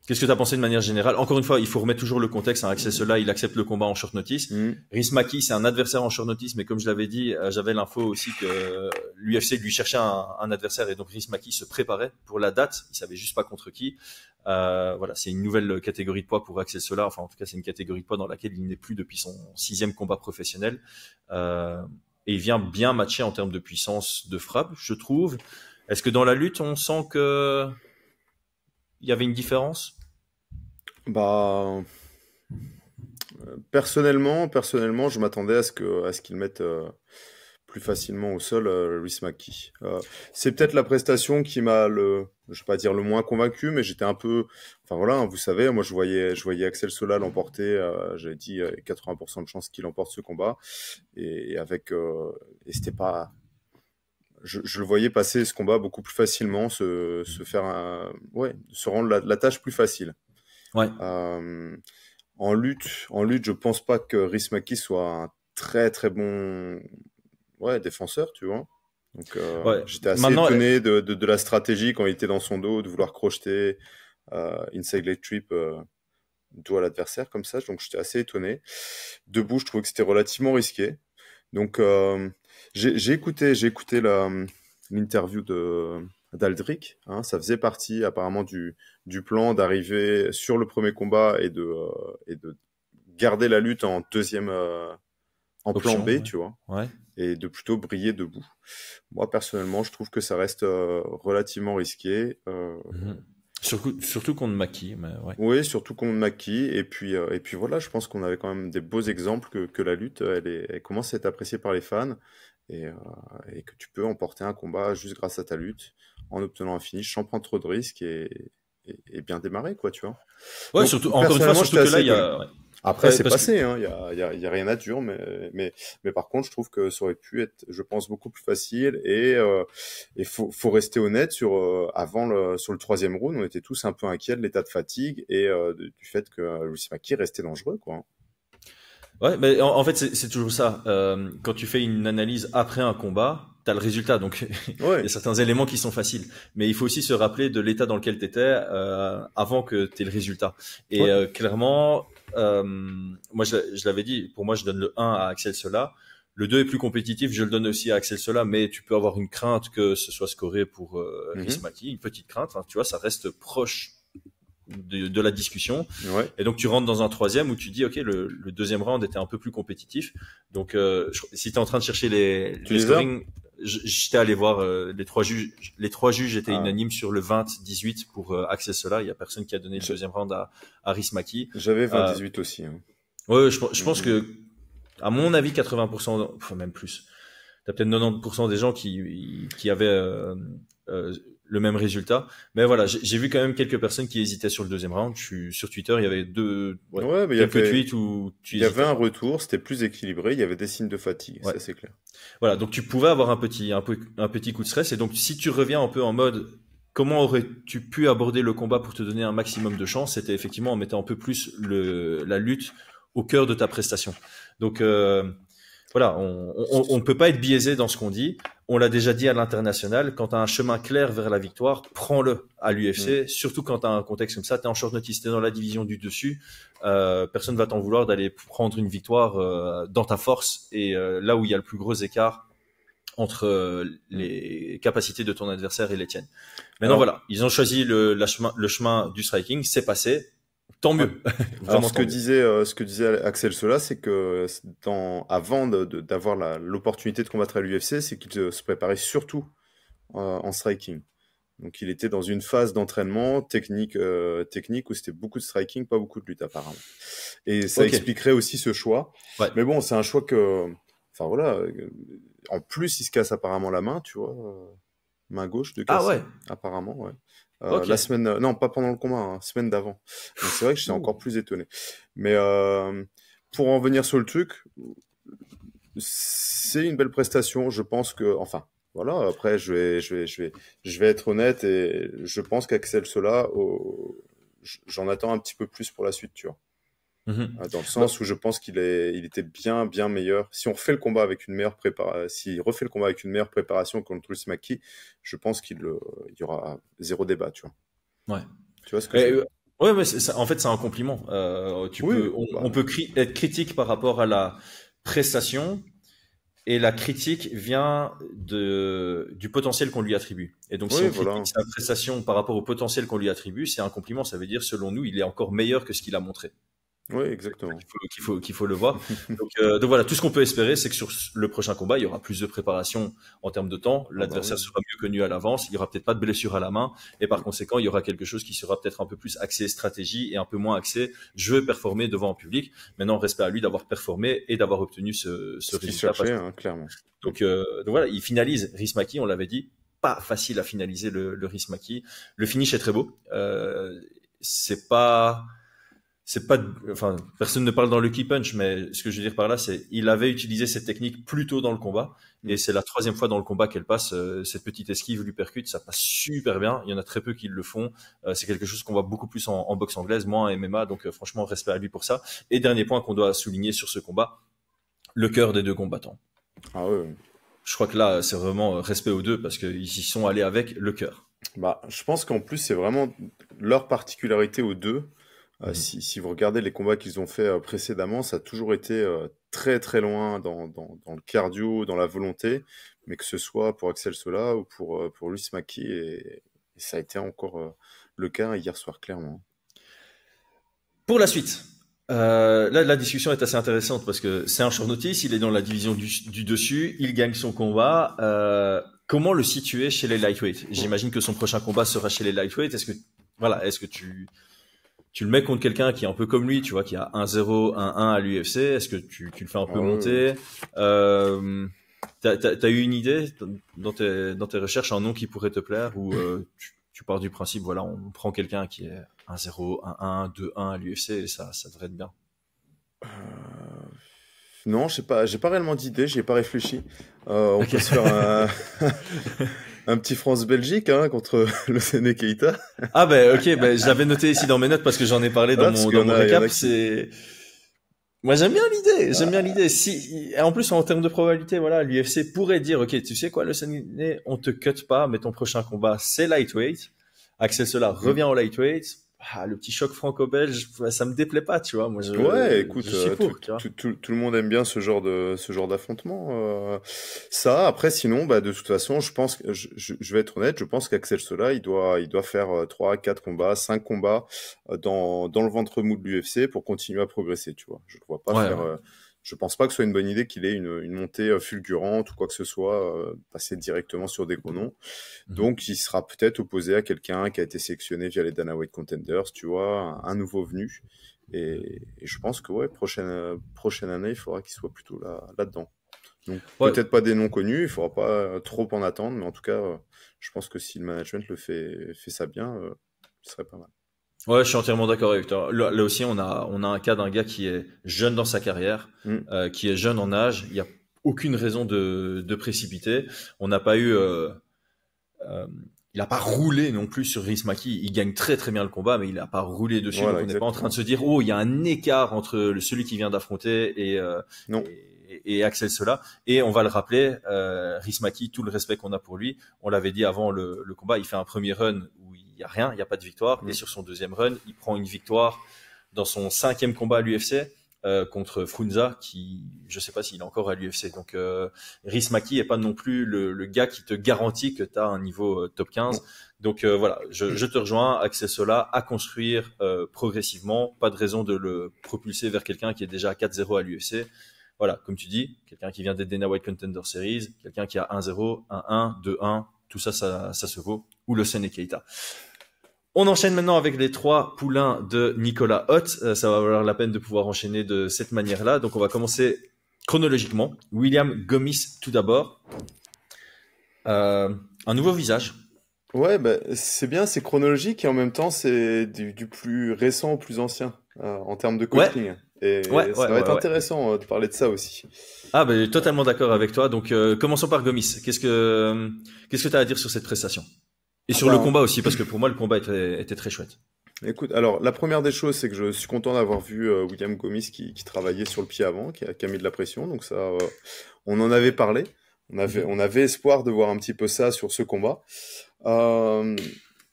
Qu'est-ce que tu as pensé de manière générale? Encore une fois, il faut remettre toujours le contexte. Hein. Axel Sola, il accepte le combat en short notice. Rhys Maki, c'est un adversaire en short notice, mais comme je l'avais dit, j'avais l'info aussi que l'UFC lui cherchait un adversaire et donc Rhys Maki se préparait pour la date. Il savait juste pas contre qui. Voilà, c'est une nouvelle catégorie de poids pour Axel Sola. Enfin, en tout cas, c'est une catégorie de poids dans laquelle il n'est plus depuis son 6e combat professionnel. Et il vient bien matcher en termes de puissance de frappe, je trouve. Est-ce que dans la lutte, on sent que il y avait une différence? Bah, personnellement, je m'attendais à ce qu'il mette plus facilement au sol Rhys Maki. C'est peut-être la prestation qui m'a je vais pas dire le moins convaincu, mais j'étais un peu, enfin voilà, hein, vous savez, moi je voyais Axel Sola l'emporter, j'avais dit 80% de chances qu'il emporte ce combat, et et c'était pas, je le voyais passer ce combat beaucoup plus facilement, se faire se rendre la tâche plus facile. Ouais. En lutte, je pense pas que Rhys Maki soit un très très bon défenseur, tu vois. Donc j'étais assez étonné de la stratégie quand il était dans son dos, de vouloir crocheter inside leg trip dos à l'adversaire comme ça. Donc j'étais assez étonné. Debout, je trouvais que c'était relativement risqué. Donc j'ai écouté l'interview d'Aldric, hein, ça faisait partie apparemment du plan d'arriver sur le premier combat et de garder la lutte en deuxième en Option, plan B, ouais. tu vois, Ouais. et de plutôt briller debout. Moi personnellement, je trouve que ça reste relativement risqué. Surtout contre Maki, mais ouais. Oui, surtout contre Maki, et puis voilà, je pense qu'on avait quand même des beaux exemples que la lutte, elle commence à être appréciée par les fans, et que tu peux emporter un combat juste grâce à ta lutte, en obtenant un finish sans prendre trop de risques et bien démarrer, quoi, tu vois. Ouais, Donc, surtout, encore une fois, personnellement, surtout j'étais que là, assez il y étonné. a, ouais. Après, Ouais, c'est parce que, passé, hein, il y a rien à dire, mais par contre, je trouve que ça aurait pu être, je pense, beaucoup plus facile, et faut rester honnête sur, sur le troisième round, on était tous un peu inquiets de l'état de fatigue et du fait que Rhys Maki restait dangereux, quoi. ouais, mais en fait, c'est toujours ça. Quand tu fais une analyse après un combat, t'as le résultat. Donc, il y a Ouais, certains éléments qui sont faciles. Mais il faut aussi se rappeler de l'état dans lequel t'étais avant que t'aies le résultat. Et ouais, clairement, moi, je l'avais dit, pour moi, je donne le 1 à Axel Sola. Le 2 est plus compétitif, je le donne aussi à Axel Sola, mais tu peux avoir une crainte que ce soit scoré pour Rhys mhm, Maki, une petite crainte. Hein, tu vois, ça reste proche de la discussion. ouais. Et donc tu rentres dans un troisième où tu dis ok, le deuxième round était un peu plus compétitif. Donc si tu es en train de chercher Tu les les as? scorings, j'étais allé voir les trois juges. Les trois juges étaient Ah, unanimes sur le 20-18 pour Axel Sola. Il y a personne qui a donné le je- deuxième round à Rhys Maki. j'avais Euh, 20-18 aussi, hein. ouais, je pense Mhm. que à mon avis 80%, enfin même plus. T'as peut-être 90% des gens qui avaient euh, le même résultat. Mais voilà, j'ai vu quand même quelques personnes qui hésitaient sur le deuxième round. Je suis sur Twitter, il y avait Ouais, mais quelques tweets où tu il y avait hésitais, un quoi. retour, c'était plus équilibré, il y avait des signes de fatigue, Ouais. ça c'est clair. Voilà, donc tu pouvais avoir un petit coup de stress. Et donc si tu reviens un peu en mode comment aurais-tu pu aborder le combat pour te donner un maximum de chance, c'était effectivement en mettant un peu plus la lutte au cœur de ta prestation. Donc voilà, on ne peut pas être biaisé dans ce qu'on dit. On l'a déjà dit à l'international, quand tu as un chemin clair vers la victoire, prends-le à Mm. l'UFC, surtout quand tu as un contexte comme ça, tu es en short notice, tu es dans la division du dessus, personne va t'en vouloir d'aller prendre une victoire dans ta force et là où il y a le plus gros écart entre Mm. les capacités de ton adversaire et les tiennes. Maintenant Alors, voilà, ils ont choisi le chemin du striking, c'est passé, tant ouais. mieux, Alors, vraiment tant mieux. ce que disait Axel Sola, c'est que avant d'avoir l'opportunité de combattre à l'UFC, c'est qu'il se préparait surtout en striking. Donc, il était dans une phase d'entraînement technique où c'était beaucoup de striking, pas beaucoup de lutte apparemment. Et ça Ok, expliquerait aussi ce choix. ouais. Mais bon, c'est un choix enfin voilà, en plus, il se casse apparemment la main, tu vois, main gauche de Ah ouais, cassé, apparemment, ouais. ok. La semaine, non, pas pendant le combat, hein, semaine d'avant. Donc c'est vrai que j'étais Ouh. encore plus étonné. Mais pour en venir sur le truc, c'est une belle prestation. Je pense que, enfin, voilà. Après, je vais être honnête et je pense qu'Axel Sola, j'en attends un petit peu plus pour la suite, tu vois. Mhm. Dans le Bah, sens où je pense il était bien meilleur. Si on refait le combat avec une meilleure s'il refait le combat avec une meilleure préparation contre Rhys Maki, je pense il y aura zéro débat, tu vois. ouais. Tu vois ce que je Mais, veux dire? Ouais, mais en fait, c'est un compliment. Oui, On peut être critique par rapport à la prestation, et la critique vient du potentiel qu'on lui attribue. Et donc, si oui, on critique voilà. sa prestation par rapport au potentiel qu'on lui attribue, c'est un compliment. Ça veut dire, selon nous, il est encore meilleur que ce qu'il a montré. Oui, C'est comme ça exactement. qu'il faut le voir. Donc voilà, tout ce qu'on peut espérer, c'est que sur le prochain combat, il y aura plus de préparation en termes de temps. Ah bah L'adversaire oui. sera mieux connu à l'avance. Il y aura peut-être pas de blessure à la main. Et par Mm. conséquent, il y aura quelque chose qui sera peut-être un peu plus axé stratégie et un peu moins axé je veux performer devant un public. Maintenant, respect à lui d'avoir performé et d'avoir obtenu ce Ce qu'il résultat. cherchait, hein, clairement. Mm. Donc voilà, il finalise Rismaki, on l'avait dit. Pas facile à finaliser le Rismaki. Le finish est très beau. C'est pas, enfin, personne ne parle dans le key punch, mais ce que je veux dire par là, c'est, il avait utilisé cette technique plus tôt dans le combat, et Mm. c'est la troisième fois dans le combat qu'elle passe, cette petite esquive lui percute, ça passe super bien, il y en a très peu qui le font, c'est quelque chose qu'on voit beaucoup plus en boxe anglaise, moins en MMA, donc franchement, respect à lui pour ça. Et dernier point qu'on doit souligner sur ce combat, le cœur des deux combattants. Ah oui, oui. Je crois que là, c'est vraiment respect aux deux, parce qu'ils y sont allés avec le cœur. Bah, je pense qu'en plus, c'est vraiment leur particularité aux deux. Mhm. Si vous regardez les combats qu'ils ont fait précédemment, ça a toujours été très très loin dans le cardio, dans la volonté, mais que ce soit pour Axel Sola ou pour Luis Maki, et ça a été encore le cas hier soir, clairement. Pour la suite, là, la discussion est assez intéressante parce que c'est un short notice, il est dans la division du dessus, il gagne son combat. Comment le situer chez les lightweight? J'imagine que son prochain combat sera chez les lightweight. Est-ce que tu le mets contre quelqu'un qui est un peu comme lui, tu vois, qui a 1-0, 1-1 à l'UFC? Est-ce que tu le fais un Ah peu ouais, ouais. monter? T'as eu une idée dans tes recherches, un nom qui pourrait te plaire ou tu pars du principe, voilà, on prend quelqu'un qui est 1-0, 1-1, 2-1 à l'UFC et ça devrait être bien. Euh, Non, j'ai pas réellement d'idée, j'y ai pas réfléchi. On Ok. peut se faire un petit France-Belgique hein, contre le Séné Keita. Ah ben ok, ben je l'avais noté ici dans mes notes parce que j'en ai parlé Voilà, parce qu'il y dans en mon a, il y en récap. a qui. C'est moi j'aime bien Ah, l'idée. Si et en plus en termes de probabilité, voilà, l'UFC pourrait dire ok, tu sais quoi, le Sané, on te cut pas, mais ton prochain combat c'est lightweight. Axel Sola hmm. revient au lightweight. Ah, le petit choc franco-belge, ça me déplaît pas, tu vois. Moi Ouais, je écoute, suis pour, tu vois. tout le monde aime bien ce genre d'affrontement. Ça, après, sinon, bah, de toute façon, je pense que je vais être honnête, je pense qu'Axel Sola, il doit faire 3, 4 combats, 5 combats dans le ventre mou de l'UFC pour continuer à progresser, tu vois. Je ne vois pas Ouais, faire. ouais. Je pense pas que ce soit une bonne idée qu'il ait une montée fulgurante ou quoi que ce soit, passer directement sur des gros noms. Mhm. Donc, il sera peut-être opposé à quelqu'un qui a été sélectionné via les Dana White Contenders, tu vois, un nouveau venu. Et je pense que ouais, prochaine année, il faudra qu'il soit plutôt là-dedans. Donc Ouais, peut-être pas des noms connus, il faudra pas trop en attendre, mais en tout cas, je pense que si le management fait ça bien, ce serait pas mal. ouais, je suis entièrement d'accord avec toi. Là aussi, on a un cas d'un gars qui est jeune dans sa carrière, Mm. qui est jeune en âge. Il n'y a aucune raison de précipiter. On n'a pas eu, euh, il n'a pas roulé non plus sur Rhys Maki. Il gagne très très bien le combat, mais il n'a pas roulé dessus. Donc Voilà, on n'est pas en train de exactement. se dire, oh, il y a un écart entre celui qui vient d'affronter Non. et Axel Sola. Et on va le rappeler, Rhys Maki, tout le respect qu'on a pour lui. On l'avait dit avant le combat, il fait un premier run où il y a rien, il n'y a pas de victoire. Et Mm. sur son deuxième run, il prend une victoire dans son 5e combat à l'UFC. Contre Frunza, qui je sais pas s'il est encore à l'UFC. Donc Rhys Maki est pas non plus le gars qui te garantit que tu as un niveau top Non. 15. Donc voilà, je te rejoins, Axel Sola à construire progressivement, pas de raison de le propulser vers quelqu'un qui est déjà à 4-0 à l'UFC. Voilà, comme tu dis, quelqu'un qui vient des Dana White Contender Series, quelqu'un qui a 1-0, 1-1, 2-1, tout ça, ça se vaut, ou le Séné Keita. On enchaîne maintenant avec les 3 poulains de Nicolas Hoth. Ça va valoir la peine de pouvoir enchaîner de cette manière-là. Donc, on va commencer chronologiquement. William Gomis tout d'abord. Un nouveau visage. Ouais, bah, c'est bien, c'est chronologique et en même temps, c'est du plus récent au plus ancien en termes de Ouais, coaching. ouais, Et ouais, ça va ouais, être ouais. intéressant de parler de ça aussi. Ah, ben, totalement d'accord avec toi. Donc, commençons par Gomis. Qu'est-ce que tu as à dire sur cette prestation? Et Ah sur le ben, combat aussi, parce que pour moi, le combat était très chouette. écoute, alors la première des choses, c'est que je suis content d'avoir vu William Gomis qui travaillait sur le pied avant, qui a mis de la pression. Donc ça, on en avait parlé. Mhm. On avait espoir de voir un petit peu ça sur ce combat. Euh,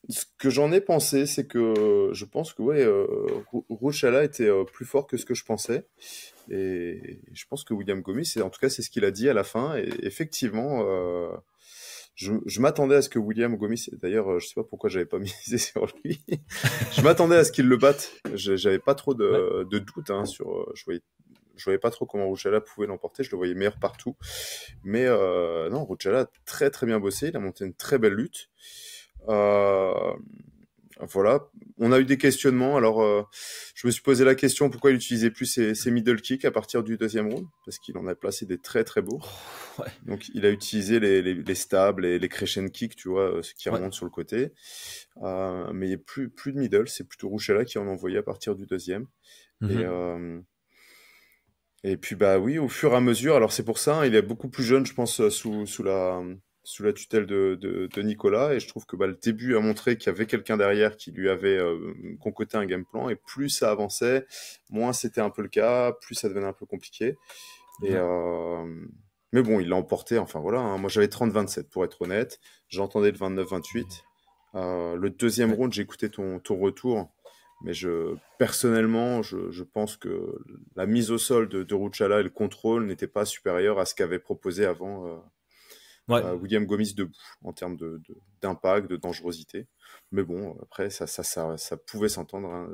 Ce que j'en ai pensé, c'est que je pense que ouais, Ruchala était plus fort que ce que je pensais. Et je pense que William Gomis, en tout cas, c'est ce qu'il a dit à la fin. Et effectivement, je m'attendais à ce que William Gomis, d'ailleurs, je sais pas pourquoi j'avais pas misé sur lui. Je m'attendais à ce qu'il le batte. J'avais pas trop Ouais. de doute hein, sur. Je voyais pas trop comment Ruchala pouvait l'emporter. Je le voyais meilleur partout. Mais non, Ruchala a très très bien bossé. Il a monté une très belle lutte. Euh, voilà, on a eu des questionnements. Alors, je me suis posé la question pourquoi il utilisait plus ses middle kicks à partir du deuxième round, parce qu'il en a placé des très très beaux. Ouais. Donc, il a utilisé les stabs, les crescent kicks, tu vois, ce qui Ouais. remonte sur le côté. Mais il n'y a plus de middle, c'est plutôt Ruchala qui en envoyait à partir du deuxième. Mhm. Et puis bah oui, au fur et à mesure, alors c'est pour ça, hein, il est beaucoup plus jeune, je pense, sous la tutelle de Nicolas, et je trouve que bah, le début a montré qu'il y avait quelqu'un derrière qui lui avait concocté un game plan, et plus ça avançait, moins c'était un peu le cas, plus ça devenait un peu compliqué. Et, Ouais. mais bon, il l'a emporté, enfin voilà, hein. Moi j'avais 30-27 pour être honnête, j'entendais le 29-28. Le deuxième Ouais. round, j'ai écouté ton retour. Mais personnellement, je pense que la mise au sol de Ruchala et le contrôle n'étaient pas supérieurs à ce qu'avait proposé avant Ouais. William Gomis debout en termes d'impact, de dangerosité. Mais bon, après, ça pouvait s'entendre hein,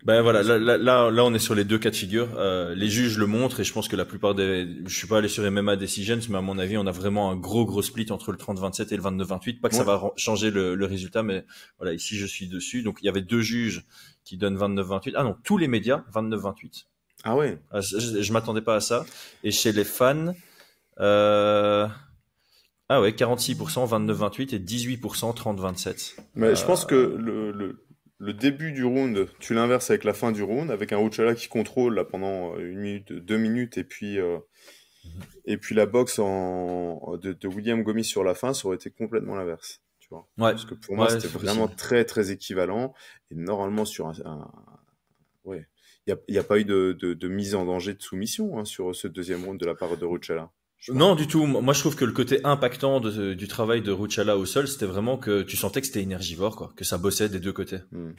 Ben voilà, de ce côté. là, on est sur les deux cas de figure. Les juges le montrent et je pense que la plupart je suis pas allé sur MMA Decisions, mais à mon avis, on a vraiment un gros split entre le 30-27 et le 29-28. Pas que ça Ouais. va changer le résultat, mais voilà, ici, je suis dessus. Donc, il y avait deux juges qui donnent 29-28. Ah non, tous les médias, 29-28. Ah ouais. Je m'attendais pas à ça. Et chez les fans, euh, ah ouais, 46%, 29-28 et 18%, 30-27. Mais je pense que le début du round, tu l'inverses avec la fin du round, avec un Ruchala qui contrôle là, pendant 1 minute, 2 minutes, et puis la boxe de William Gomis sur la fin, ça aurait été complètement l'inverse, tu vois. Ouais, Parce que pour moi, ouais, c'était c'est vraiment possible. très, très équivalent. Et normalement, ouais, il y a pas eu de mise en danger de soumission hein, sur ce deuxième round de la part de Ruchala. Je Non, pense. du tout. Moi, je trouve que le côté impactant du travail de Ruchala au sol, c'était vraiment que tu sentais que c'était énergivore, quoi, que ça bossait des deux côtés. Hmm.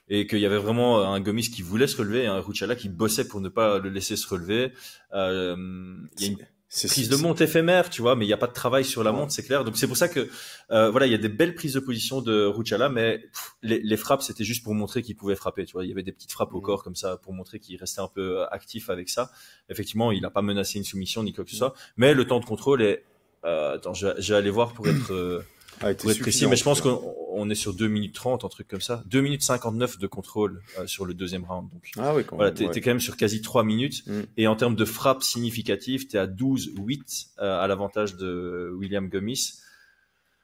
Et qu'il y avait vraiment un Gomis qui voulait se relever et un Ruchala qui bossait pour ne pas le laisser se relever. Il y a C'est, une c'est, prise de c'est- monte éphémère, tu vois, mais il n'y a pas de travail sur la non. monte, c'est clair. Donc c'est pour ça que voilà, il y a des belles prises de position de Ruchala, mais les frappes, c'était juste pour montrer qu'il pouvait frapper, tu vois. Il y avait des petites frappes au Hmm. corps comme ça pour montrer qu'il restait un peu actif avec ça. Effectivement, il n'a pas menacé une soumission ni quoi que ce Hmm. soit, mais le temps de contrôle est attends, je vais aller voir A été pour être précis, suffisant mais en je tout pense cas. qu'on est sur 2 minutes 30, un truc comme ça. 2 minutes 59 de contrôle sur le deuxième round. Donc Ah oui, quand voilà, même, t'es ouais. quand même sur quasi 3 minutes. Hmm. Et en termes de frappe significative, t'es à 12-8 à l'avantage de William Gomis.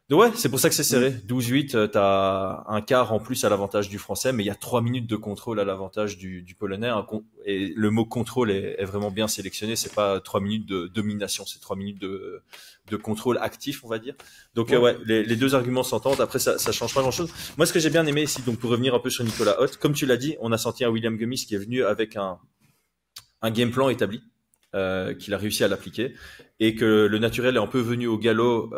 Donc ouais, c'est pour ça que c'est Hmm. serré. 12-8, t'as un quart en plus à l'avantage du français, mais il y a 3 minutes de contrôle à l'avantage du polonais. Et le mot contrôle est vraiment bien sélectionné. C'est pas 3 minutes de domination, c'est 3 minutes de contrôle actif, on va dire. Donc Ouais. ouais, les deux arguments s'entendent. Après, ça change pas grand-chose. Moi, ce que j'ai bien aimé ici, donc pour revenir un peu sur Nicolas Hoth, comme tu l'as dit, on a senti un William Gomis qui est venu avec un game plan établi. Qu'il a réussi à l'appliquer et que le naturel est un peu venu au galop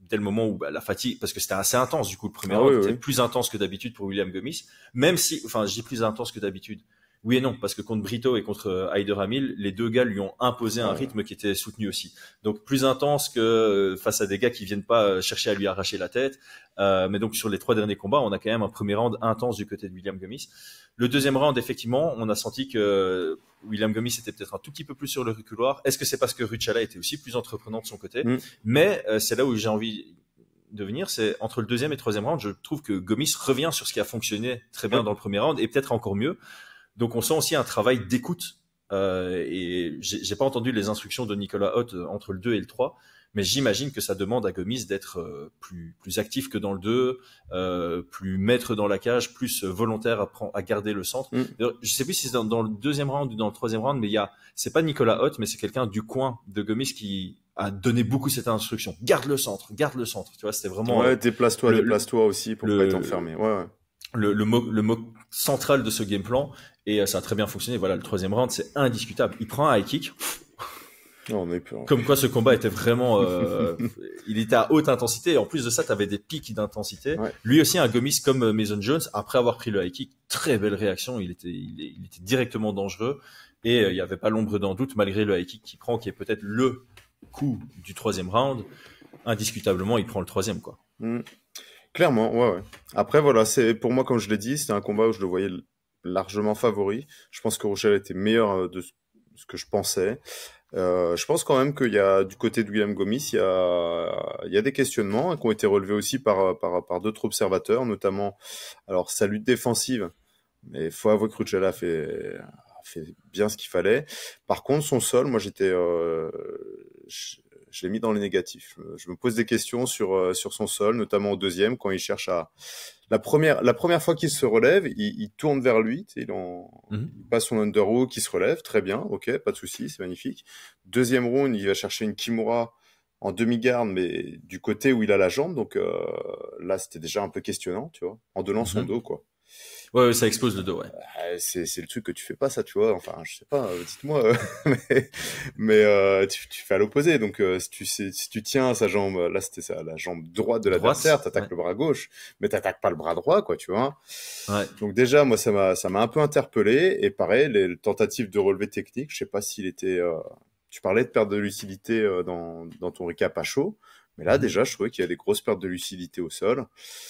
dès le moment où bah, la fatigue, parce que c'était assez intense du coup le premier Ah oui, round, oui. était Oui. plus intense que d'habitude pour William Gomis, même si, enfin je dis plus intense que d'habitude, oui et non, parce que contre Brito et contre Haider Hamil, les deux gars lui ont imposé un Ah, rythme qui était soutenu aussi. Donc plus intense que face à des gars qui viennent pas chercher à lui arracher la tête. Mais donc sur les 3 derniers combats, on a quand même un premier round intense du côté de William Gomis. Le deuxième round, effectivement, on a senti que William Gomis était peut-être un tout petit peu plus sur le reculoir. Est-ce que c'est parce que Ruchala était aussi plus entreprenant de son côté? hmm. Mais c'est là où j'ai envie de venir, c'est entre le deuxième et le troisième round, je trouve que Gomis revient sur ce qui a fonctionné très bien Ouais. dans le premier round et peut-être encore mieux. Donc on sent aussi un travail d'écoute. Et j'ai pas entendu les instructions de Nicolas Hoth entre le 2 et le 3, mais j'imagine que ça demande à Gomis d'être plus actif que dans le 2, plus maître dans la cage, plus volontaire à garder le centre. Hmm. D'ailleurs, je sais plus si c'est dans le deuxième round ou dans le troisième round, mais c'est pas Nicolas Hoth, mais c'est quelqu'un du coin de Gomis qui a donné beaucoup cette instruction. Garde le centre, garde le centre. Tu vois, c'était vraiment Ouais, déplace-toi, le, le, déplace-toi aussi pour pas être le, enfermé. Ouais, ouais. le mot central de ce game plan et ça a très bien fonctionné. Voilà, le troisième round, c'est indiscutable. Il prend un high kick, Non, on a eu peur. Comme quoi, ce combat était vraiment, il était à haute intensité. Et en plus de ça, tu avais des pics d'intensité. Ouais. Lui aussi, un Gomis comme Mason Jones, après avoir pris le high kick, très belle réaction. Il était directement dangereux. Et il n'y avait pas l'ombre d'un doute, malgré le high kick qu'il prend, qui est peut-être le coup du troisième round. Indiscutablement, il prend le troisième, quoi. Clairement, ouais. Après, voilà, c'est pour moi, comme je l'ai dit, c'était un combat où je le voyais largement favori. Je pense que Rochelle était meilleur de ce que je pensais. Je pense quand même qu'il y a, du côté de William Gomis, il y a des questionnements qui ont été relevés aussi par d'autres observateurs, notamment, alors, sa lutte défensive. Mais il faut avouer que Rucella a fait bien ce qu'il fallait. Par contre, son sol, moi, je l'ai mis dans les négatifs. Je me pose des questions sur son sol, notamment au deuxième, quand il cherche à... La première fois qu'il se relève, il tourne vers lui, tu sais, il passe son underhook, il se relève, très bien, ok, pas de souci, c'est magnifique. Deuxième round, il va chercher une Kimura en demi-garde, mais du côté où il a la jambe, donc là, c'était déjà un peu questionnant, tu vois, en donnant son dos, quoi. Ouais, ça explose le dos, ouais. C'est le truc que tu fais pas, ça, tu vois. Enfin, je sais pas, dites-moi. Mais tu fais à l'opposé. Donc, si tu tiens sa jambe, là, c'était ça, la jambe droite de l'adversaire, t'attaques le bras gauche, mais t'attaques pas le bras droit, quoi, tu vois. Ouais. Donc déjà, moi, ça m'a un peu interpellé. Et pareil, les tentatives de relevé technique, je sais pas s'il était... Tu parlais de perte de lucidité dans ton recap à chaud. Mais là, déjà, je trouvais qu'il y a des grosses pertes de lucidité au sol.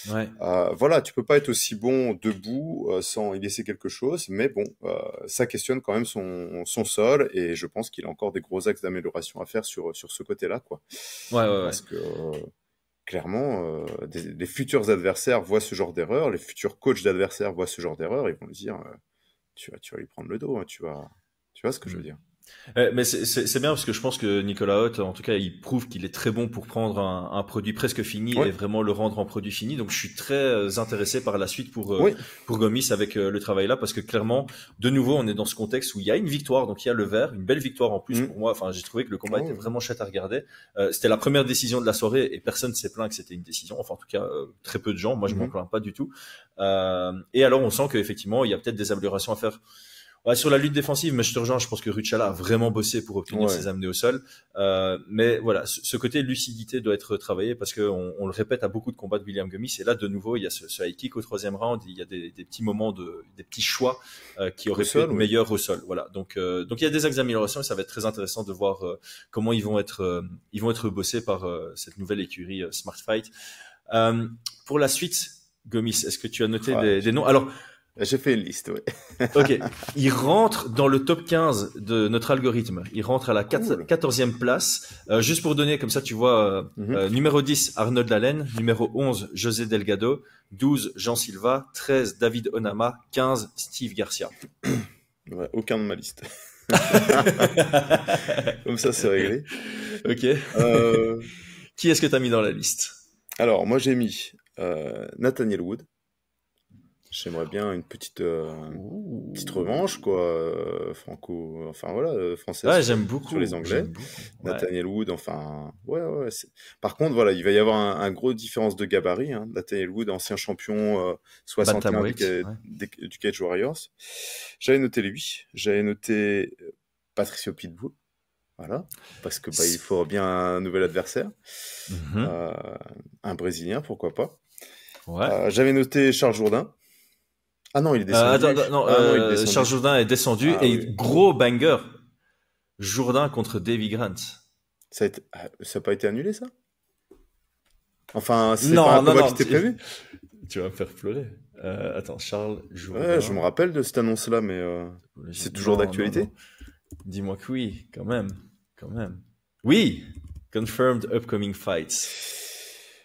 Ouais. Voilà, tu peux pas être aussi bon debout sans y laisser quelque chose, mais bon, ça questionne quand même son sol, et je pense qu'il a encore des gros axes d'amélioration à faire sur ce côté-là, quoi. Ouais. Parce que clairement, les futurs adversaires voient ce genre d'erreur, les futurs coachs d'adversaires voient ce genre d'erreur, ils vont lui dire, tu vas lui prendre le dos, hein, tu vois ce que je veux dire. Mais c'est bien parce que je pense que Nicolas Haute, en tout cas, il prouve qu'il est très bon pour prendre un produit presque fini et vraiment le rendre en produit fini. Donc, je suis très intéressé par la suite pour Gomis avec le travail là, parce que clairement, de nouveau, on est dans ce contexte où il y a une victoire, donc il y a le vert, une belle victoire en plus pour moi. Enfin, j'ai trouvé que le combat était vraiment chouette à regarder. C'était la première décision de la soirée et personne s'est plaint que c'était une décision. Enfin, en tout cas, très peu de gens. Moi, je m'en plains pas du tout. Et alors, on sent qu'effectivement, il y a peut-être des améliorations à faire. Ouais, sur la lutte défensive, mais je te rejoins, je pense que Ruchala a vraiment bossé pour obtenir ses amenés au sol. Mais voilà, ce côté lucidité doit être travaillé parce que on le répète à beaucoup de combats de William Gomis. Et là, de nouveau, il y a ce high kick au troisième round. Il y a des petits moments des petits choix qui auraient pu être meilleurs au sol. Voilà. Donc il y a des axes d'amélioration et ça va être très intéressant de voir comment ils vont être bossés par cette nouvelle écurie Smart Fight. Pour la suite, Gomis, est-ce que tu as noté des noms? Alors, j'ai fait une liste, ouais. Ok, il rentre dans le top 15 de notre algorithme. Il rentre à la 14e place. Juste pour donner, comme ça tu vois, numéro 10, Arnold Allen. Numéro 11, José Delgado. 12, Jean Silva. 13, David Onama. 15, Steve Garcia. Ouais, aucun de ma liste. Comme ça, c'est réglé. Ok. Qui est-ce que tu as mis dans la liste? Alors, moi j'ai mis Nathaniel Wood. J'aimerais bien une petite revanche, quoi, française. Ouais, j'aime beaucoup. Sur les Anglais. Nathaniel Wood, enfin, ouais. Par contre, voilà, il va y avoir un gros différence de gabarit, hein. Nathaniel Wood, ancien champion 61 du Cage Warriors. J'avais noté lui. J'avais noté Patricio Pitbull. Voilà, parce que il faut bien un nouvel adversaire. Un Brésilien, pourquoi pas. Ouais. J'avais noté Charles Jourdain. Ah non, il est descendu. Il est descendu. Charles Jourdain est descendu gros banger. Jourdain contre Davy Grant. Ça n'a pas été annulé, ça? Enfin, c'est pas un combat qui était prévu? Tu vas me faire pleurer. Attends, Charles Jourdain. Ouais, je me rappelle de cette annonce-là, mais c'est toujours d'actualité? Non. Dis-moi que oui, quand même. Oui, confirmed upcoming fights.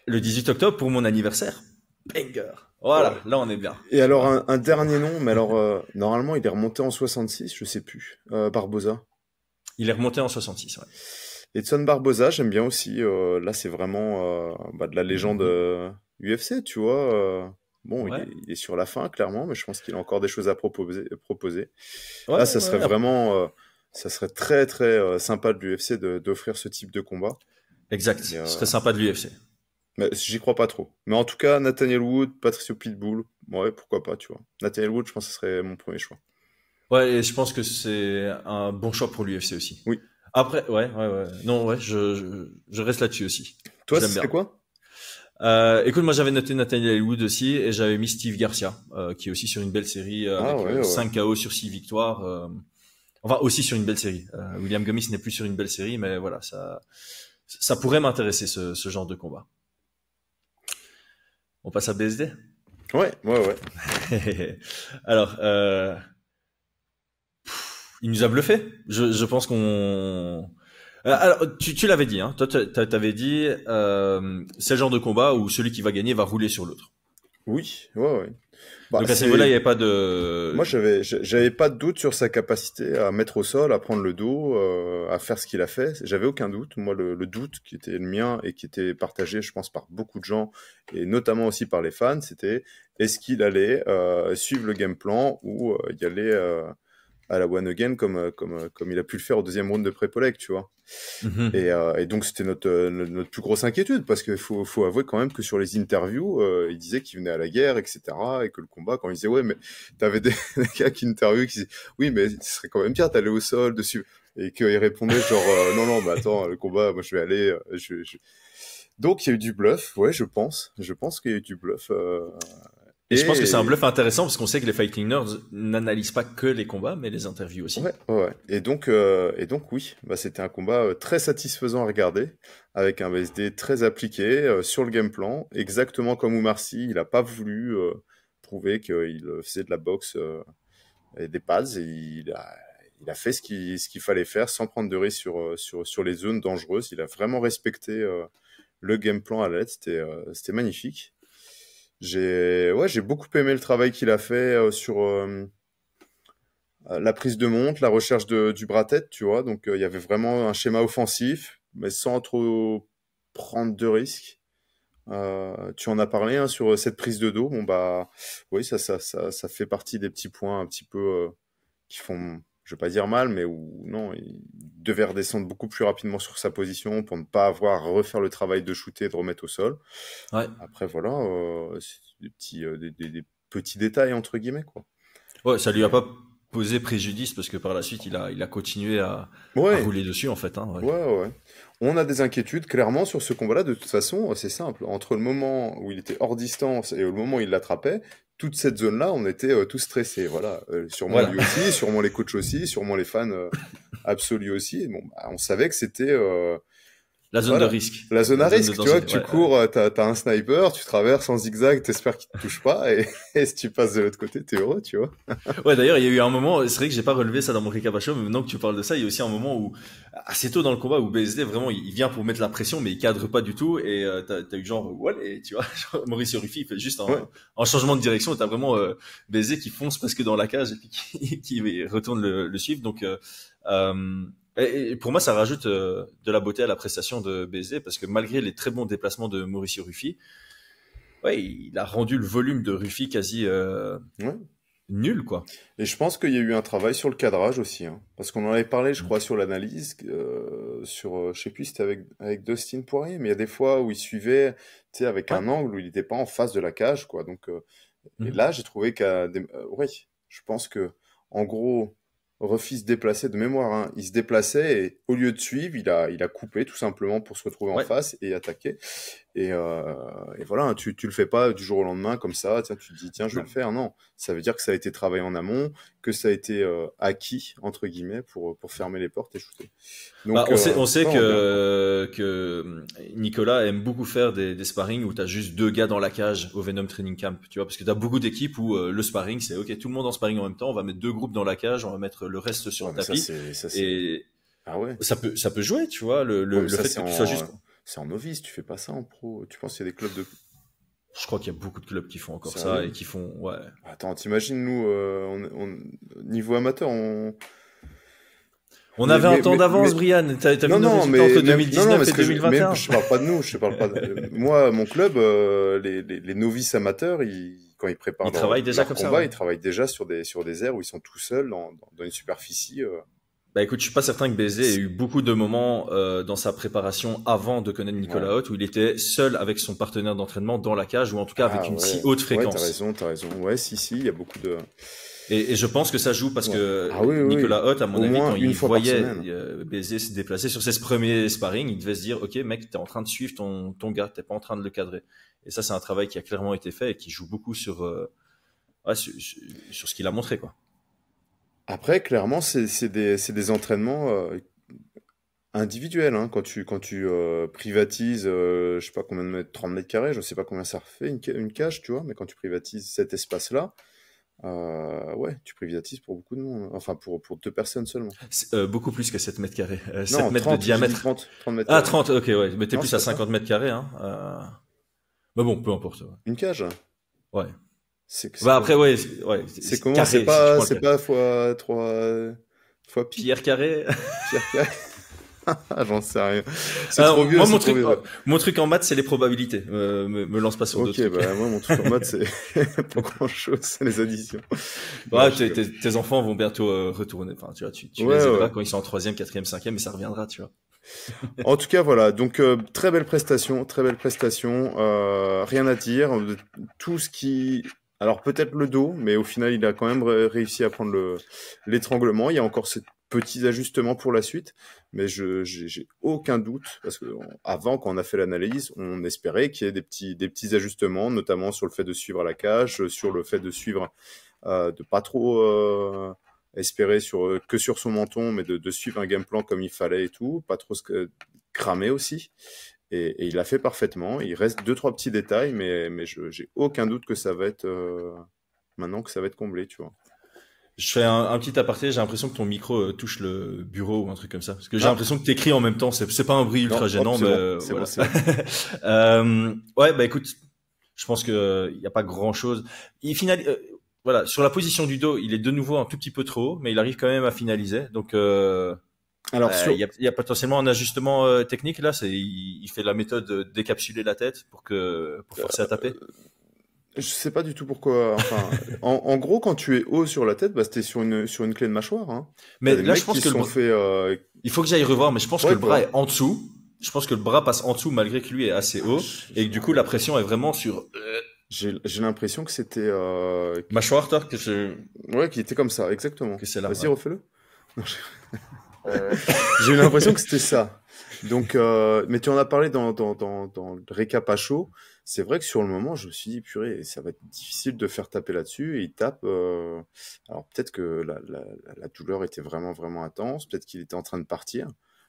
Le 18 octobre pour mon anniversaire. Banger. Voilà, là on est bien. Et alors un dernier nom, mais alors normalement il est remonté en 66, je sais plus. Barboza. Il est remonté en 66, ouais. Edson Barboza, j'aime bien aussi. Là c'est vraiment de la légende UFC, tu vois. Il est sur la fin clairement, mais je pense qu'il a encore des choses à proposer. Ouais, là ça serait vraiment, ça serait très très sympa de l'UFC d'offrir ce type de combat. Exact, ce serait sympa de l'UFC. Mais j'y crois pas trop. Mais en tout cas, Nathaniel Wood, Patricio Pitbull, ouais, pourquoi pas, tu vois. Nathaniel Wood, je pense que ce serait mon premier choix. Ouais, et je pense que c'est un bon choix pour l'UFC aussi. Oui. Après, ouais. Non, ouais, je reste là-dessus aussi. Toi, Je l'aime ce bien. serait quoi? Écoute, moi j'avais noté Nathaniel Wood aussi et j'avais mis Steve Garcia, qui est aussi sur une belle série Ah avec ouais, ouais. 5 KO sur 6 victoires. Enfin, aussi sur une belle série. William Gomis n'est plus sur une belle série, mais voilà, ça pourrait m'intéresser ce genre de combat. On passe à BSD. Ouais. Alors, il nous a bluffé. Je pense qu'on. Alors, tu l'avais dit, hein. Toi, t'avais dit, c'est le genre de combat où celui qui va gagner va rouler sur l'autre. Oui, ouais. Bah, Donc à ce niveau-là, il n'y avait pas moi, de. j'avais pas de doute sur sa capacité à mettre au sol, à prendre le dos, à faire ce qu'il a fait. J'avais aucun doute. Moi, le doute qui était le mien et qui était partagé, je pense, par beaucoup de gens, et notamment aussi par les fans, c'était est-ce qu'il allait suivre le game plan ou y aller à la one again comme il a pu le faire au deuxième round de pré-Polek, tu vois. Mhm. Et donc c'était notre plus grosse inquiétude parce qu'il faut avouer quand même que sur les interviews, il disait qu'il venait à la guerre, etc. Et que le combat, quand il disait ouais, mais t'avais des gars qui interviewent qui disaient oui, mais ce serait quand même bien d'aller au sol dessus. Et qu'il répondait genre non, mais attends, le combat, moi je vais aller. Donc il y a eu du bluff, ouais, je pense. Je pense qu'il y a eu du bluff. Et je pense que c'est un Et bluff intéressant parce qu'on sait que les Fighting Nerds n'analysent pas que les combats, mais les interviews aussi. ouais. Et donc oui, bah, c'était un combat très satisfaisant à regarder, avec un BSD très appliqué sur le game plan, exactement comme Oumar Sy. Il a pas voulu prouver qu'il faisait de la boxe et des pads, et il a fait ce qu'il fallait faire sans prendre de risques sur les zones dangereuses. Il a vraiment respecté le game plan à l'aide. C'était magnifique. J'ai beaucoup aimé le travail qu'il a fait sur la prise de monte, la recherche du bras-tête, tu vois. Donc, il y avait vraiment un schéma offensif, mais sans trop prendre de risques. Tu en as parlé hein, sur cette prise de dos. Bon, bah, oui, ça fait partie des petits points un petit peu qui font, je vais pas dire mal, mais où, non, il devait redescendre beaucoup plus rapidement sur sa position pour ne pas avoir à refaire le travail de shooter et de remettre au sol. Ouais. Après, voilà, c'est des petits, des petits détails, entre guillemets, quoi. Ouais, ça lui a Mais, pas posé préjudice parce que par la suite, il a continué à ouais, rouler dessus, en fait, hein, ouais. ouais. On a des inquiétudes clairement sur ce combat-là. De toute façon, c'est simple. Entre le moment où il était hors distance et le moment où il l'attrapait, toute cette zone-là, on était tous stressés. Voilà. Sûrement Voilà. lui aussi, sûrement les coachs aussi, sûrement les fans absolus aussi. Bon, bah, on savait que c'était La zone de voilà. risque. La zone La à zone de risque, tu vois, danger. que tu Ouais. cours, t'as un sniper, tu traverses en zigzag, t'espères qu'il te touche pas, et, et si tu passes de l'autre côté, t'es heureux, tu vois. Ouais, d'ailleurs, il y a eu un moment, c'est vrai que j'ai pas relevé ça dans mon récap à chaud, mais maintenant que tu parles de ça, il y a aussi un moment où, assez tôt dans le combat, où BSD, vraiment, il vient pour mettre la pression, mais il cadre pas du tout, et t'as eu genre, ouais, et tu vois, genre, Mauricio Ruffi, il fait juste Ouais. un changement de direction, et t'as vraiment BSD qui fonce presque dans la cage, et puis qui retourne le suivre, donc et pour moi, ça rajoute de la beauté à la prestation de BSD, parce que malgré les très bons déplacements de Mauricio Ruffi, ouais, il a rendu le volume de Ruffi quasi Ouais. nul, quoi. Et je pense qu'il y a eu un travail sur le cadrage aussi, hein. Parce qu'on en avait parlé, je crois, sur l'analyse, je sais plus si c'était avec Dustin Poirier, mais il y a des fois où il suivait, tu sais, avec Ouais. un angle où il n'était pas en face de la cage, quoi. Donc, et Mhm. là, j'ai trouvé oui, je pense que, en gros, Ruffy se déplaçait de mémoire, hein. Il se déplaçait et au lieu de suivre, il a coupé tout simplement pour se retrouver en Ouais. face et attaquer. Et voilà, hein, tu le fais pas du jour au lendemain comme ça, tiens, tu te dis, tiens, je vais Non. le faire. Non, ça veut dire que ça a été travaillé en amont, que ça a été acquis, entre guillemets, pour fermer les portes et shooter. Bah, Donc, on sait vraiment bien, quoi. que Nicolas aime beaucoup faire des sparring où t'as juste deux gars dans la cage au Venom Training Camp, tu vois, parce que t'as beaucoup d'équipes où le sparring, c'est ok, tout le monde en sparring en même temps, on va mettre deux groupes dans la cage, on va mettre le reste sur Ouais, le mais tapis, ça, c'est, et ah ouais. ça peut jouer, tu vois, Ouais, mais le ça, fait que tu sois juste. c'est en novice, tu fais pas ça en pro. Tu penses qu'il y a des clubs de, Je crois qu'il y a beaucoup de clubs qui font encore ça et sérieux? qui font, ouais. Attends, t'imagines, nous, niveau amateur, On avait un temps d'avance, mais, Brian. T'as vu non, nos non, résultats entre non, non, 2019 parce et que mais 2021? je parle pas de nous, je te parle pas moi, mon club, les novices amateurs, quand ils préparent Ils travaillent déjà leur comme ça, combat, ouais. ils travaillent déjà sur des aires où ils sont tout seuls dans une superficie. Bah écoute, je suis pas certain que BZ ait eu beaucoup de moments dans sa préparation avant de connaître Ouais. Nicolas Haute où il était seul avec son partenaire d'entraînement dans la cage ou en tout cas avec Ah une si ouais, haute ouais, fréquence. t'as raison. Ouais, si, il y a beaucoup de, Et je pense que ça joue parce Ouais. que Ah oui, oui, Nicolas Hoth, à mon au avis, moins quand une il fois par voyait semaine. BZ se déplacer sur ses premiers sparring, il devait se dire, OK, mec, t'es en train de suivre ton gars, t'es pas en train de le cadrer. Et ça, c'est un travail qui a clairement été fait et qui joue beaucoup ouais, sur ce qu'il a montré, quoi. Après, clairement, c'est des entraînements individuels, hein. Quand tu privatises, je sais pas combien de mètres, 30 mètres carrés, je sais pas combien ça refait une cage, tu vois, mais quand tu privatises cet espace-là, ouais, tu privatises pour beaucoup de monde, enfin pour 2 personnes seulement. C'est, beaucoup plus que 7 mètres carrés. 7 Non, mètres de 30, j'ai dit diamètre. 30 mètres Ah, carrés. 30, ok, ouais. Mais t'es Non, plus c'est à pas ça? 50 mètres carrés, hein. Mais bon, peu importe. Une cage? Ouais. C'est Bah quoi? après, ouais, ouais, C'est c'est comment? carré, si tu prends le C'est carré. pas fois 3 fois pi? Pierre carré. Pierre carré? Ah, j'en sais rien. C'est Ah, trop vieux, moi, c'est trop vieux. mon truc en maths, c'est les probabilités. Me lance pas sur Ok, d'autres trucs. bah moi mon truc en mode c'est pas grand-chose, c'est les additions. Non, Ouais, je rigole. tes enfants vont bientôt retourner. Enfin, tu vois, tu Ouais, les ouais. aideras quand ils sont en troisième, quatrième, cinquième, et ça reviendra, tu vois. En tout cas, voilà. Donc très belle prestation, très belle prestation. Rien à dire. Tout ce qui, alors peut-être le dos, mais au final, il a quand même réussi à prendre l'étranglement. Il y a encore ces petits ajustements pour la suite, mais j'ai aucun doute parce que avant, quand on a fait l'analyse, on espérait qu'il y ait des petits ajustements, notamment sur le fait de suivre la cage, sur le fait de suivre, de pas trop espérer que sur son menton, mais de suivre un game plan comme il fallait et tout, pas trop cramer aussi. Et il a fait parfaitement. Il reste 2, 3 petits détails, mais j'ai aucun doute que ça va être maintenant que ça va être comblé, tu vois. Je fais un petit aparté, j'ai l'impression que ton micro touche le bureau ou un truc comme ça. Parce que j'ai Ah, l'impression que t'écris en même temps, c'est pas un bruit ultra non, hop, gênant, c'est mais bon, c'est bon, voilà. c'est bon. Ouais, bah écoute, je pense que il y a pas grand chose. Il finalise, voilà, sur la position du dos, il est de nouveau un tout petit peu trop haut, mais il arrive quand même à finaliser. Donc, Alors, il y a potentiellement un ajustement technique là. Il fait la méthode de décapsuler la tête pour forcer à taper. je sais pas du tout pourquoi. Enfin, en gros, quand tu es haut sur la tête, bah, c'était sur une clé de mâchoire, hein. T'as Mais des là, je mecs qui pense se que sont fait. il faut que j'aille revoir, mais je pense que Ouais, le bras est quoi. en dessous. Je pense que le bras passe en dessous malgré que lui est assez Ah, haut et que du coup la pression est vraiment sur j'ai l'impression que c'était. mâchoire, toi, Ouais, qui était comme ça, exactement. que c'est là. Vas-y, Ouais. refais-le. Non, j'ai eu l'impression que c'était ça. Donc, mais tu en as parlé dans le récap à chaud. C'est vrai que sur le moment, je me suis dit, purée, ça va être difficile de faire taper là-dessus. Et il tape. Alors, peut-être que la douleur était vraiment, vraiment intense. Peut-être qu'il était en train de partir.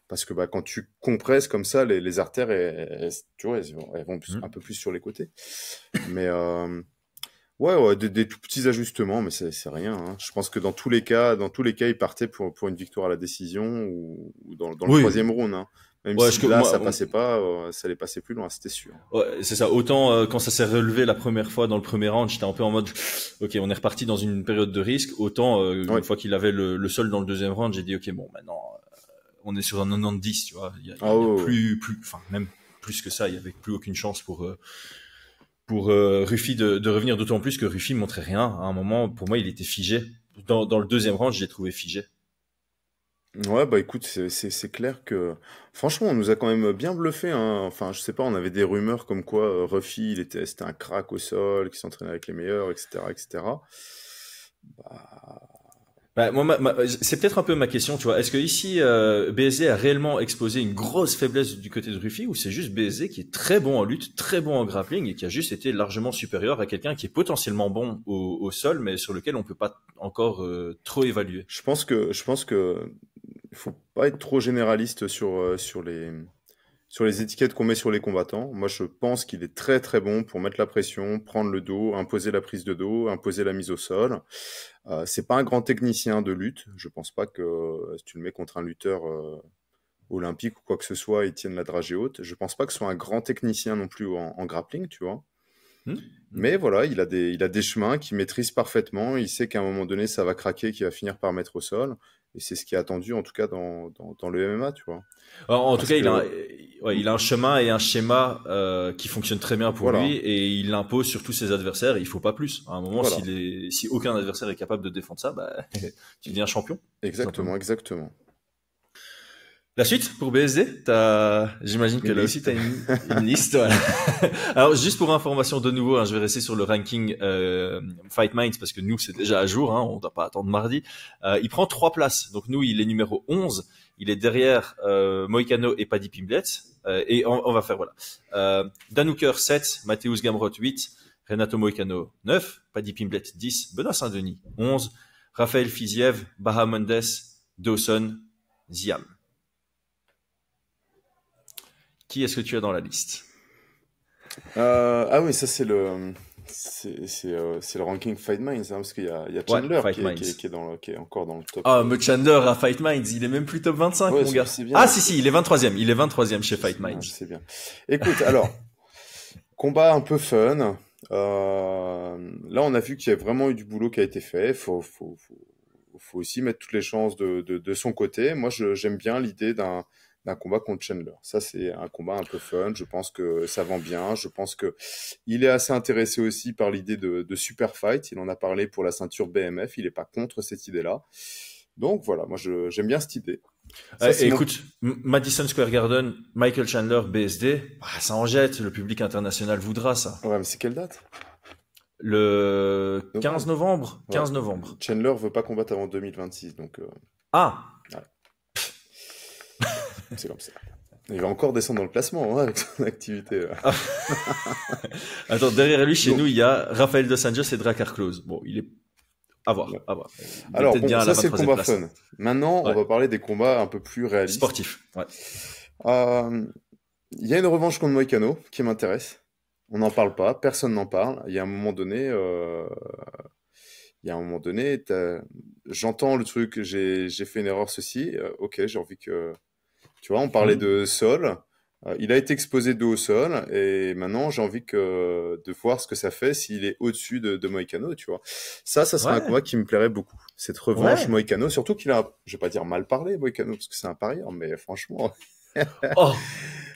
Parce que bah, quand tu compresses comme ça, les artères, tu vois, elles vont un peu plus sur les côtés. Mais ouais, ouais, des tout petits ajustements, mais c'est rien, hein. Je pense que dans tous les cas, il partait pour une victoire à la décision ou dans le Oui, troisième round, hein. Même ouais, si là, ça passait pas, ça allait passer plus loin, c'était sûr. ouais, c'est ça. Autant quand ça s'est relevé la première fois dans le premier round, j'étais un peu en mode, ok, on est reparti dans une période de risque. Autant Ouais. une fois qu'il avait le sol dans le deuxième round, j'ai dit, ok, bon, maintenant on est sur un 90, tu vois. Ah Il y a ouais, ouais. enfin même plus que ça, il y avait plus aucune chance pour Ruffy de revenir, d'autant plus que Ruffy montrait rien. À un moment, pour moi, il était figé. Dans le deuxième round, je l'ai trouvé figé. Ouais, bah écoute, c'est clair que franchement, on nous a quand même bien bluffé, hein. Enfin, je sais pas, on avait des rumeurs comme quoi Ruffy, c'était un crack au sol, qui s'entraînait avec les meilleurs, etc., etc. Bah, Bah, moi, c'est peut-être un peu ma question, tu vois. Est-ce que ici, BSD a réellement exposé une grosse faiblesse du côté de Ruffy, ou c'est juste BSD qui est très bon en lutte, très bon en grappling, et qui a juste été largement supérieur à quelqu'un qui est potentiellement bon au sol, mais sur lequel on peut pas encore trop évaluer. je pense que il faut pas être trop généraliste sur les étiquettes qu'on met sur les combattants. Moi, je pense qu'il est très très bon pour mettre la pression, prendre le dos, imposer la prise de dos, imposer la mise au sol. C'est pas un grand technicien de lutte. Je pense pas que si tu le mets contre un lutteur olympique ou quoi que ce soit, il tienne la dragée haute. Je pense pas que ce soit un grand technicien non plus en grappling, tu vois. Hmm. Mais voilà, il a des chemins qu'il maîtrise parfaitement. Il sait qu'à un moment donné, ça va craquer, qu'il va finir par mettre au sol. Et c'est ce qui est attendu, en tout cas, dans le MMA, tu vois. Alors, en tout Parce cas, que, ouais, il a un chemin et un schéma qui fonctionne très bien pour lui, voilà, et il l'impose sur tous ses adversaires. Et il faut pas plus. À un moment, voilà. si aucun adversaire est capable de défendre ça, bah, tu deviens champion, tout simplement. Exactement, exactement. La suite pour BSD, j'imagine que Une là liste. aussi tu as une liste. Voilà. Alors juste pour information de nouveau, hein, je vais rester sur le ranking Fight Minds parce que nous c'est déjà à jour, hein, on ne doit pas attendre mardi. Il prend 3 places, donc nous il est numéro 11, il est derrière Moicano et Paddy Pimblett. Et on va faire voilà. Dan Hooker 7, Mateusz Gamrot 8, Renato Moicano 9, Paddy Pimblett 10, Benoît Saint-Denis 11, Raphaël Fiziev, Baha Mendes, Dawson, Ziam. Qui est-ce que tu as dans la liste? Ah oui, ça c'est le ranking Fight Minds, hein, parce qu'il y a Chandler Fight qui Minds. qui est encore dans le top. Ah, mais Chandler à Fight Minds, il est même plus top 25, Ouais, mon gars. c'est bien. Ah, si, il est 23e. Il est 23e chez Fight Ah, Minds. je sais bien. Écoute, alors, combat un peu fun. Là, on a vu qu'il y a vraiment eu du boulot qui a été fait. Faut aussi mettre toutes les chances de son côté. Moi, j'aime bien l'idée d'un combat contre Chandler. Ça, c'est un combat un peu fun. Je pense que ça vend bien. Je pense que il est assez intéressé aussi par l'idée de super fight. Il en a parlé pour la ceinture BMF. Il est pas contre cette idée-là. Donc voilà, moi, j'aime bien cette idée. Ça, c'est mon... Écoute, Madison Square Garden, Michael Chandler, BSD, ça en jette. Le public international voudra ça. Ouais, mais c'est quelle date? Le 15 novembre. Ouais. 15 novembre. Chandler veut pas combattre avant 2026, donc Ah, c'est comme ça. Il va encore descendre dans le classement, hein, avec son activité. attends, derrière lui, chez Donc- nous, il y a Rafael Dos Anjos et Drakkar Klose. Bon, il est... À voir, Ouais. à voir. Il est Alors, peut-être bon, bien à ça la c'est le 23e combat place. fun. Maintenant, Ouais. on va parler des combats un peu plus réalistes. Sportif, ouais. Il y a une revanche contre Moïcano qui m'intéresse. On n'en parle pas, personne n'en parle. Il y a un moment donné, j'entends le truc, j'ai fait une erreur ceci. Ok, j'ai envie que, tu vois, on parlait de sol. Il a été exposé dos au sol et maintenant j'ai envie de voir ce que ça fait s'il est au-dessus de Moïcano, tu vois. Ça serait un Ouais. combat qui me plairait beaucoup. Cette revanche Ouais. Moïcano, surtout qu'il a, je vais pas dire mal parlé Moïcano parce que c'est un parieur, mais franchement, Oh,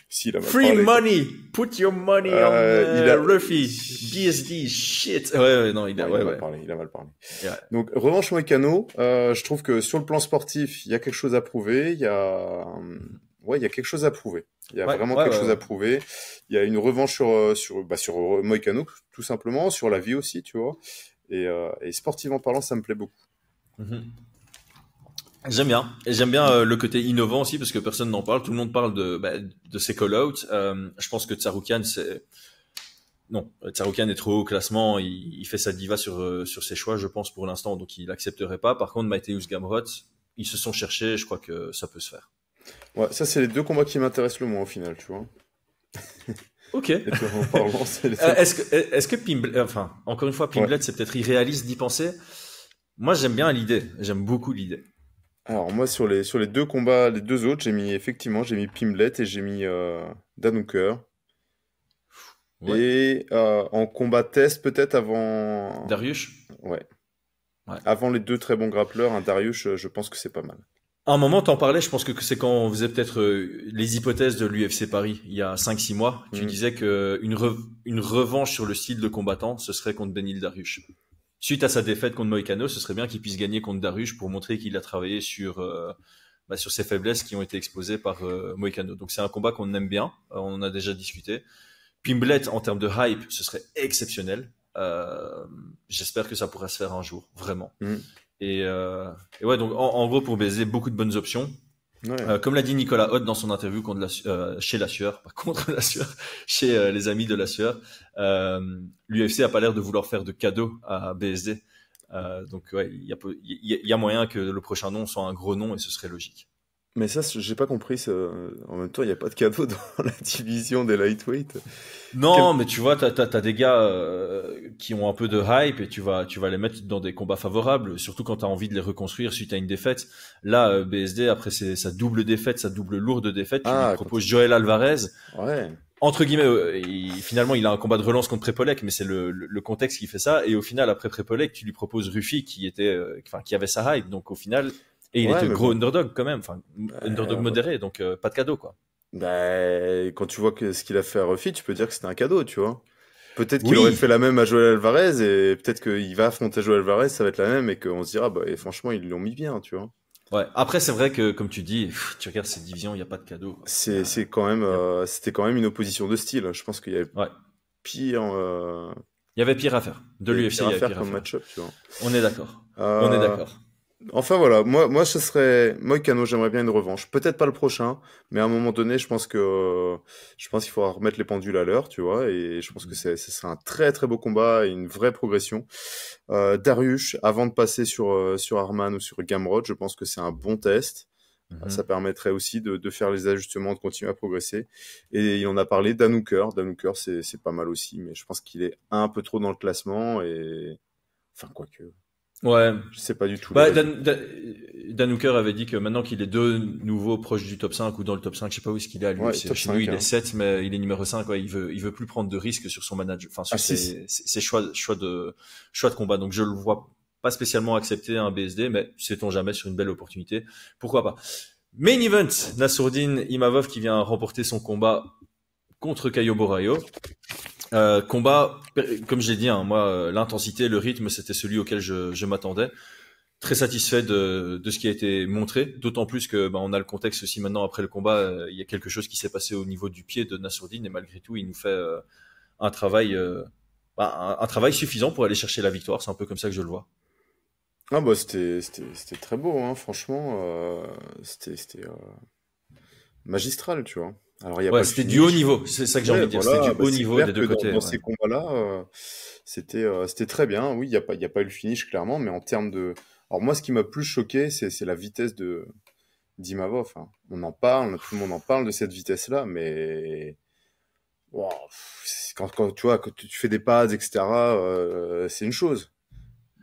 s'il a mal free parlé. money, put your money Il a- on Ruffy, BSD, shit. Ouais, non, il a, Non, ouais, il a mal ouais. parlé, il a mal parlé. Ouais. Donc, revanche Moïcano, je trouve que sur le plan sportif, il y a quelque chose à prouver. Il y a quelque chose à prouver. Il y a Ouais, vraiment ouais, quelque ouais, chose ouais. à prouver. Il y a une revanche sur Moïcano, tout simplement, sur la vie aussi, tu vois. Et sportivement parlant, ça me plaît beaucoup. Mhm. J'aime bien. Et j'aime bien le côté innovant aussi parce que personne n'en parle. Tout le monde parle de ses call-outs. Je pense que Tsaroukian, non, Tsaroukian est trop haut au classement. Il fait sa diva sur ses choix, je pense, pour l'instant. Donc, il accepterait pas. Par contre, Mateusz Gamrot, ils se sont cherchés. Je crois que ça peut se faire. Ouais, ça, c'est les deux combats qui m'intéressent le moins au final, tu vois. Ok. Et puis, en parlant, c'est les Est-ce que Pimblett, enfin, encore une fois, Pimblett, c'est peut-être irréaliste d'y penser. Moi, j'aime bien l'idée. J'aime beaucoup l'idée. Alors moi sur les deux combats, les deux autres, j'ai mis Pimblett et j'ai mis Dan Hooker. Ouais. Et en combat test peut-être avant, Dariush? ouais, Ouais. avant les deux très bons grappleurs, un Dariush, je pense que c'est pas mal. À un moment, t'en parlais, je pense que c'est quand on faisait peut-être les hypothèses de l'UFC Paris, il y a 5-6 mois. Tu disais que une revanche sur le style de combattant, ce serait contre Benil Dariush. Suite à sa défaite contre Moïcano, ce serait bien qu'il puisse gagner contre Dariush pour montrer qu'il a travaillé sur ses faiblesses qui ont été exposées par Moïcano. Donc c'est un combat qu'on aime bien, on en a déjà discuté. Pimblett, en termes de hype, ce serait exceptionnel. J'espère que ça pourra se faire un jour, vraiment. Et ouais, donc en gros, pour baiser, beaucoup de bonnes options. Ouais. Comme l'a dit Nicolas Haute dans son interview chez La Sueur, pas contre La Sueur, chez les amis de La Sueur, l'UFC a pas l'air de vouloir faire de cadeaux à BSD. Donc ouais, il y a moyen que le prochain nom soit un gros nom et ce serait logique. Mais ça, j'ai pas compris. En même temps, il n'y a pas de cadeau dans la division des lightweight. Non, mais tu vois, t'as des gars qui ont un peu de hype et tu vas les mettre dans des combats favorables, surtout quand t'as envie de les reconstruire suite à une défaite. Là, BSD, après sa double défaite, sa double lourde défaite, tu lui proposes Joël Alvarez. Ouais. Entre guillemets, finalement, il a un combat de relance contre Prépolek, mais c'est le contexte qui fait ça. Et au final, après Prépolek, tu lui proposes Rufi qui avait sa hype. Donc au final, et il était gros underdog quand même, enfin underdog modéré, donc pas de cadeau quoi. Bah, quand tu vois ce qu'il a fait à Rufi, tu peux dire que c'était un cadeau, tu vois. Peut-être qu'il aurait fait la même à Joël Alvarez et peut-être qu'il va affronter Joël Alvarez, ça va être la même et qu'on se dira, bah, et franchement, ils l'ont mis bien, tu vois. Ouais. Après, c'est vrai que, comme tu dis, tu regardes cette division, il n'y a pas de cadeau, quoi. C'est quand même, Il y a- c'était quand même une opposition de style. Je pense qu'il y avait Ouais. pire, Il y avait pire à faire. De il y avait l'UFC, pire il à y avait faire pire à comme faire. match-up, tu vois. On est d'accord. On est Euh, d'accord. Enfin voilà, moi ce serait Moïcano, j'aimerais bien une revanche. Peut-être pas le prochain, mais à un moment donné, je pense qu'il faudra remettre les pendules à l'heure, tu vois, et je pense que ce serait un très très beau combat et une vraie progression. Dariush, avant de passer sur Arman ou sur Gamrot, je pense que c'est un bon test. Ça Mhm. permettrait aussi de faire les ajustements, de continuer à progresser. Et il en a parlé, Dan Hooker. Dan Hooker, c'est pas mal aussi, mais je pense qu'il est un peu trop dans le classement et enfin quoique, Ouais. je sais pas du tout les Bah, résultats. Dan Hooker avait dit que maintenant qu'il est de nouveau proche du top 5 ou dans le top 5, je sais pas où est-ce qu'il est à Ouais, l'UFC. top Chez nous, 5, il est hein. 7, mais il est numéro 5. Ouais, il veut plus prendre de risques sur son manager, enfin, Ah sur si. ses choix de combat. Donc, je le vois pas spécialement accepter un BSD, mais sait-on jamais sur une belle opportunité. Pourquoi pas? Main event, Nassourdine Imavov qui vient remporter son combat contre Caio Borraio. Combat, comme je l'ai dit, hein, moi, l'intensité, le rythme, c'était celui auquel je m'attendais. Très satisfait de ce qui a été montré, d'autant plus que on a le contexte aussi maintenant après le combat, il y a quelque chose qui s'est passé au niveau du pied de Nassourdine et malgré tout, il nous fait un travail, un travail suffisant pour aller chercher la victoire. C'est un peu comme ça que je le vois. Ah bah c'était très beau, hein, franchement. C'était magistral, tu vois. Alors il y a Ouais, pas le c'était du haut finish. niveau. C'est ça que j'ai envie Ouais, de dire. C'était voilà, du bah, haut c'est niveau des clair deux que côtés. dans Ouais. ces combats-là, c'était très bien. Oui, il y a pas eu le finish clairement, mais en termes de. Alors moi, ce qui m'a plus choqué, c'est la vitesse de d'Imavov, hein. On en parle, tout le monde en parle de cette vitesse-là, mais wow, quand tu vois, quand tu fais des pads, etc., c'est une chose.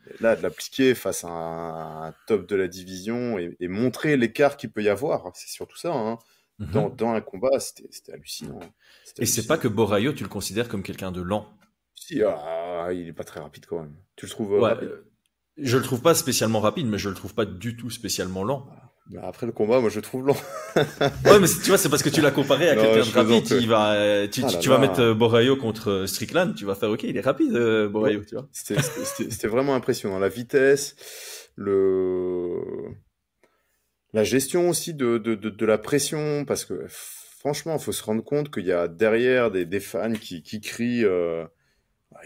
Mais là, de l'appliquer face à un top de la division et montrer l'écart qu'il peut y avoir, c'est surtout ça, hein. Mhm. Dans un combat, c'était hallucinant, hein. C'était Et c'est pas hallucinant. que Borraio, tu le considères comme quelqu'un de lent. Si, il est pas très rapide quand même. Tu le trouves Ouais, rapide? je le trouve pas spécialement rapide, mais je le trouve pas du tout spécialement lent. Bah, après le combat, moi je le trouve lent. Ouais, mais tu vois, c'est parce que tu l'as comparé à Non, quelqu'un de je rapide. plaisante. Il va, Ah là tu vas mettre là. Borraio contre Strickland, tu vas faire OK, il est rapide, Ouais. Borraio, tu vois. C'était vraiment impressionnant. La vitesse, le, la gestion aussi de la pression, parce que franchement, il faut se rendre compte qu'il y a derrière des fans qui crient,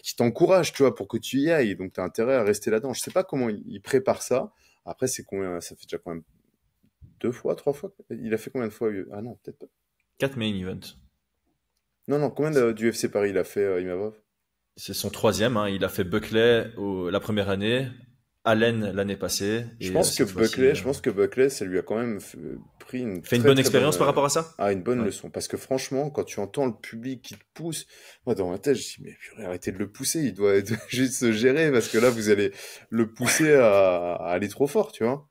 qui t'encouragent, tu vois, pour que tu y ailles. Donc, tu as intérêt à rester là-dedans. Je sais pas comment il prépare ça. Après, c'est combien, ça fait déjà quand même deux fois, trois fois? Il a fait combien de fois? Ah non, peut-être pas. 4 main events. Non, non, combien du FC Paris il a fait, Imavov? C'est son troisième, hein. Il a fait Buckley la première année, Allen l'année passée, et cette fois-ci, Je pense que Buckley, ça lui a quand même pris une fait une très bonne très bonne, expérience par rapport à ça. une bonne Ouais. leçon. Parce que franchement, quand tu entends le public qui te pousse, moi dans ma tête, je dis mais purée, arrêtez de le pousser, il doit juste se gérer parce que là vous allez le pousser à aller trop fort, tu vois.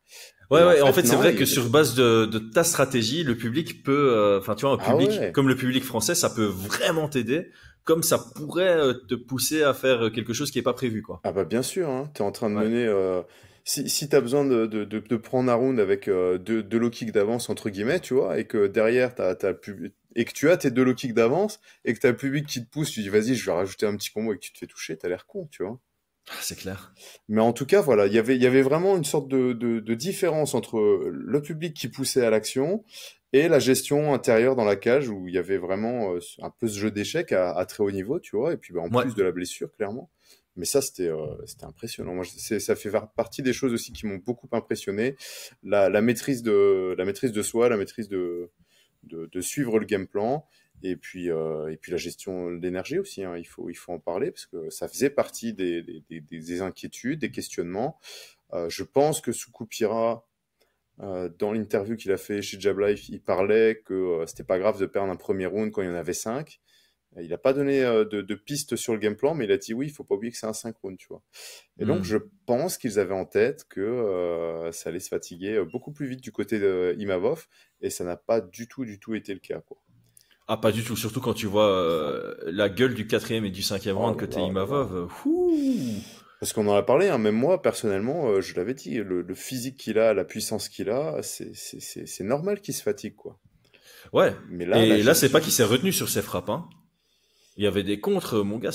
Ouais, Et en ouais. En fait, fait, c'est non, vrai que sur base de ta stratégie, le public peut, enfin, tu vois, un ah public ouais, comme le public français, ça peut vraiment t'aider, comme ça pourrait te pousser à faire quelque chose qui est pas prévu, quoi. ah bah bien sûr, hein, t'es en train de Ouais. mener. Si t'as besoin de prendre un round avec deux low kicks d'avance entre guillemets, tu vois, et que derrière et que tu as tes deux low kicks d'avance et que t'as le public qui te pousse, tu dis vas-y, je vais rajouter un petit combo et que tu te fais toucher, t'as l'air con, tu vois. Ah, c'est clair. Mais en tout cas, voilà, il y avait vraiment une sorte de différence entre le public qui poussait à l'action et la gestion intérieure dans la cage où il y avait vraiment un peu ce jeu d'échecs à très haut niveau, tu vois, et puis bah, en Ouais. plus de la blessure, clairement. Mais ça, c'était impressionnant. Moi, ça fait partie des choses aussi qui m'ont beaucoup impressionné. La maîtrise de soi, la maîtrise de suivre le game plan. Et puis la gestion de l'énergie aussi, hein, il faut en parler parce que ça faisait partie des inquiétudes, des questionnements. Je pense que Sukupira, dans l'interview qu'il a fait chez Jab Life, il parlait que c'était pas grave de perdre un premier round quand il y en avait 5. Il n'a pas donné de piste sur le game plan, mais il a dit oui, il faut pas oublier que c'est un 5 rounds, tu vois. Et donc je Hmm. pense qu'ils avaient en tête que ça allait se fatiguer beaucoup plus vite du côté de Imavov, et ça n'a pas du tout été le cas, quoi. Ah, pas du tout. Surtout quand tu vois la gueule du quatrième et du cinquième Oh round là côté là là là. Imavov. Ouh. Parce qu'on en a parlé, hein, même moi, personnellement, je l'avais dit, le physique qu'il a, la puissance qu'il a, c'est normal qu'il se fatigue, quoi. Ouais. Mais là, la Et là, c'est pas gestion. qu'il s'est retenu sur ses frappes, hein. Il y avait des contres, mon gars,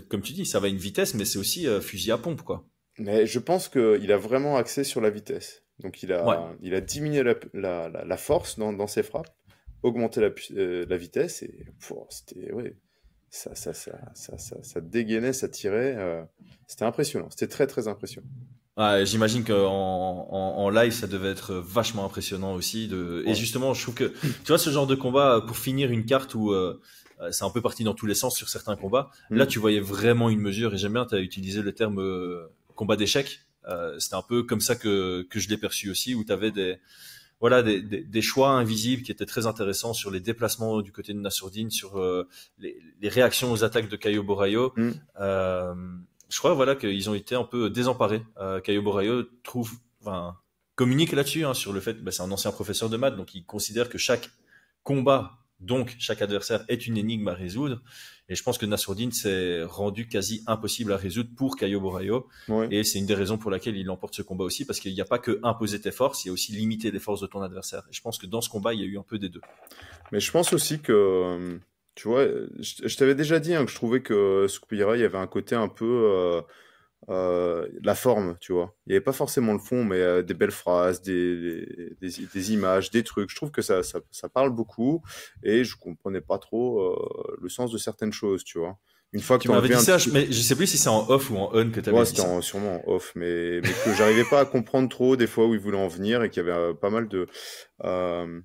comme tu dis, ça va à une vitesse, mais c'est aussi fusil à pompe, quoi. Mais je pense qu'il a vraiment axé sur la vitesse. Donc Ouais. il a diminué la force dans ses frappes, augmenté la vitesse et c'était ouais, ça dégainait, ça tirait. C'était impressionnant. C'était très très impressionnant. Ouais, j'imagine en live, ça devait être vachement impressionnant aussi. Et Ouais. justement, je trouve que, tu vois, ce genre de combat, pour finir une carte où c'est un peu parti dans tous les sens sur certains combats, là, Mm. tu voyais vraiment une mesure. Et j'aime bien, tu as utilisé le terme combat d'échecs. C'était un peu comme ça que je l'ai perçu aussi, où tu avais voilà, des choix invisibles qui étaient très intéressants sur les déplacements du côté de Nassourdine, sur les réactions aux attaques de Caio Borraio. Mm. Euh, je crois voilà qu'ils ont été un peu désemparés. Caio Borraio communique là-dessus hein, sur le fait, c'est un ancien professeur de maths, donc il considère que chaque combat, donc chaque adversaire, est une énigme à résoudre. Et je pense que Nassourdine s'est rendu quasi impossible à résoudre pour Caio Borraio. Ouais. Et c'est une des raisons pour laquelle il emporte ce combat aussi, parce qu'il n'y a pas que imposer tes forces, il y a aussi limiter les forces de ton adversaire. Et je pense que dans ce combat, il y a eu un peu des deux. Mais je pense aussi que, tu vois, je t'avais déjà dit hein, que je trouvais que Sukubira, il y avait un côté un peu la forme, tu vois. Il n'y avait pas forcément le fond, mais des belles phrases, des images, des trucs. Je trouve que ça parle beaucoup et je comprenais pas trop le sens de certaines choses, tu vois. Une fois que Tu tu m'avais enlevais dit un ça, petit peu. mais je sais plus si c'est en off ou en on que tu avais Ouais, dit ça. sûrement en off, mais que j'arrivais pas à comprendre trop des fois où il voulait en venir et qu'il y avait pas mal de, euh,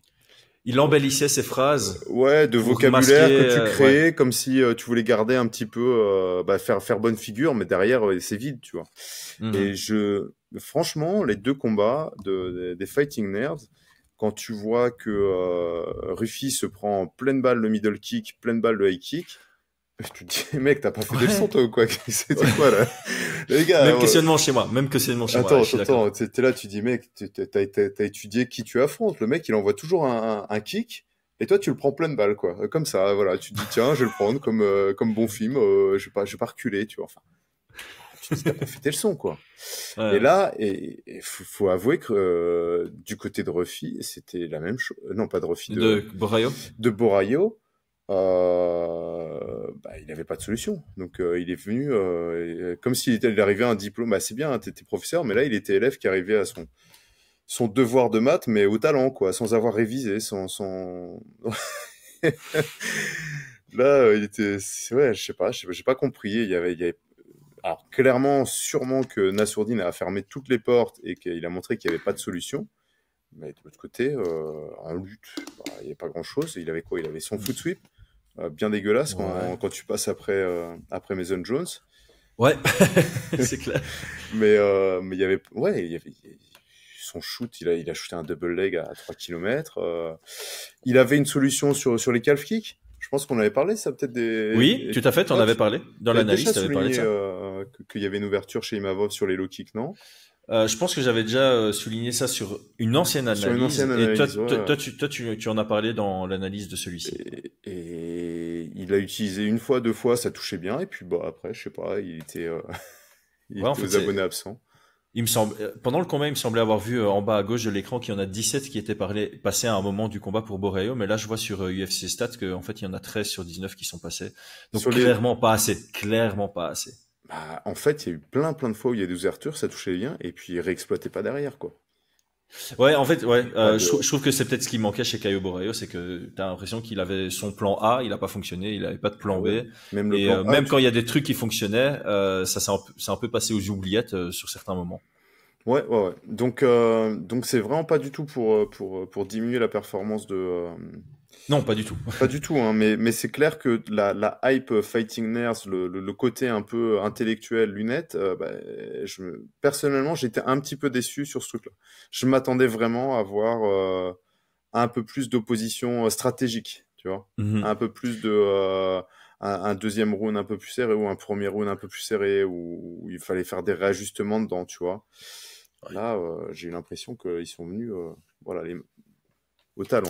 Il embellissait ses phrases ouais, de pour vocabulaire que masquer, tu ouais. créais comme si tu voulais garder un petit peu, faire bonne figure, mais derrière c'est vide, tu vois. Et Mhm. franchement, les deux combats des Fighting Nerds, quand tu vois que Ruffy se prend en pleine balle le middle kick, pleine balle le high kick, tu te dis, mec, t'as pas fait des leçons Ouais. toi ou quoi? C'était quoi là? Les gars, Même questionnement chez moi, même questionnement chez moi, ouais, je suis d'accord. T'es là, tu dis, mec, t'as étudié qui tu affrontes. Le mec, il envoie toujours un kick, et toi, tu le prends pleine balle, quoi. Comme ça, voilà. Tu te dis, tiens, je vais le prendre comme bon film, je vais pas reculer, tu vois. Enfin, tu te dis, t'as pas fait tes leçons, quoi. Et Ouais. là, faut avouer que du côté de Ruffy, c'était la même chose. Non, pas de Ruffy, De Borayo. de Borayo. Il n'avait pas de solution. Donc, il est venu comme il arrivait à un diplôme. Bah, c'est bien, hein, t'étais professeur, mais là, il était élève qui arrivait à son devoir de maths, mais au talent, quoi, sans avoir révisé, sans... Là, ouais, j'ai pas compris. Il y avait... Alors, clairement, sûrement que Nassourdine a fermé toutes les portes et qu'il a montré qu'il n'y avait pas de solution. Mais de l'autre côté, en lutte, il n'y avait pas grand-chose. Il avait quoi? Il avait son foot sweep, bien dégueulasse Ouais. quand tu passes après Mason Jones. Ouais, c'est clair. Mais il y avait, ouais, son shoot, il a shooté un double leg à 3 km. Il avait une solution sur les calf kicks. Je pense qu'on avait parlé, ça, peut-être Oui, tout à fait, t'en ouais, avais parlé. Dans t'avais l'analyse, déjà t'avais parlé de souligné ça. qu'il y avait une ouverture chez Imavov sur les low kicks, non? Je pense que j'avais déjà souligné ça sur une ancienne Sur une ancienne analyse, et analyse, ouais. tu en as parlé dans l'analyse de celui-ci. Et il a utilisé une fois, deux fois, ça touchait bien. Et puis, après, je sais pas, il Ouais, en était fait, aux abonnés absents. il me semble, pendant le combat, il me semblait avoir vu en bas à gauche de l'écran qu'il y en a 17 qui étaient passés à un moment du combat pour Borreo, mais là, je vois sur UFC Stats qu'en fait, il y en a 13 sur 19 qui sont passés. Donc, Sur les, clairement pas assez. Clairement pas assez. En fait, il y a eu plein de fois où il y a des ouvertures, ça touchait bien, et puis il réexploitait pas derrière, quoi. Ouais, en fait, ouais, Pas de, je trouve que c'est peut-être ce qui manquait chez Caio Borreo, c'est que t'as l'impression qu'il avait son plan A, il a pas fonctionné, il avait pas de ah plan ouais. B, Même le et plan A, même quand il y a des trucs qui fonctionnaient, ça c'est un peu passé aux oubliettes sur certains moments. ouais. Donc c'est vraiment pas du tout pour diminuer la performance Non, pas du tout. pas du tout, hein, mais c'est clair que la hype Fighting Nerds, le côté un peu intellectuel, lunettes, personnellement, j'étais un petit peu déçu sur ce truc-là. Je m'attendais vraiment à voir un peu plus d'opposition stratégique, tu vois. Un Mhm. peu plus un deuxième round un peu plus serré ou un premier round un peu plus serré où il fallait faire des réajustements dedans, tu vois. Là, j'ai eu l'impression qu'ils sont venus voilà, au talon.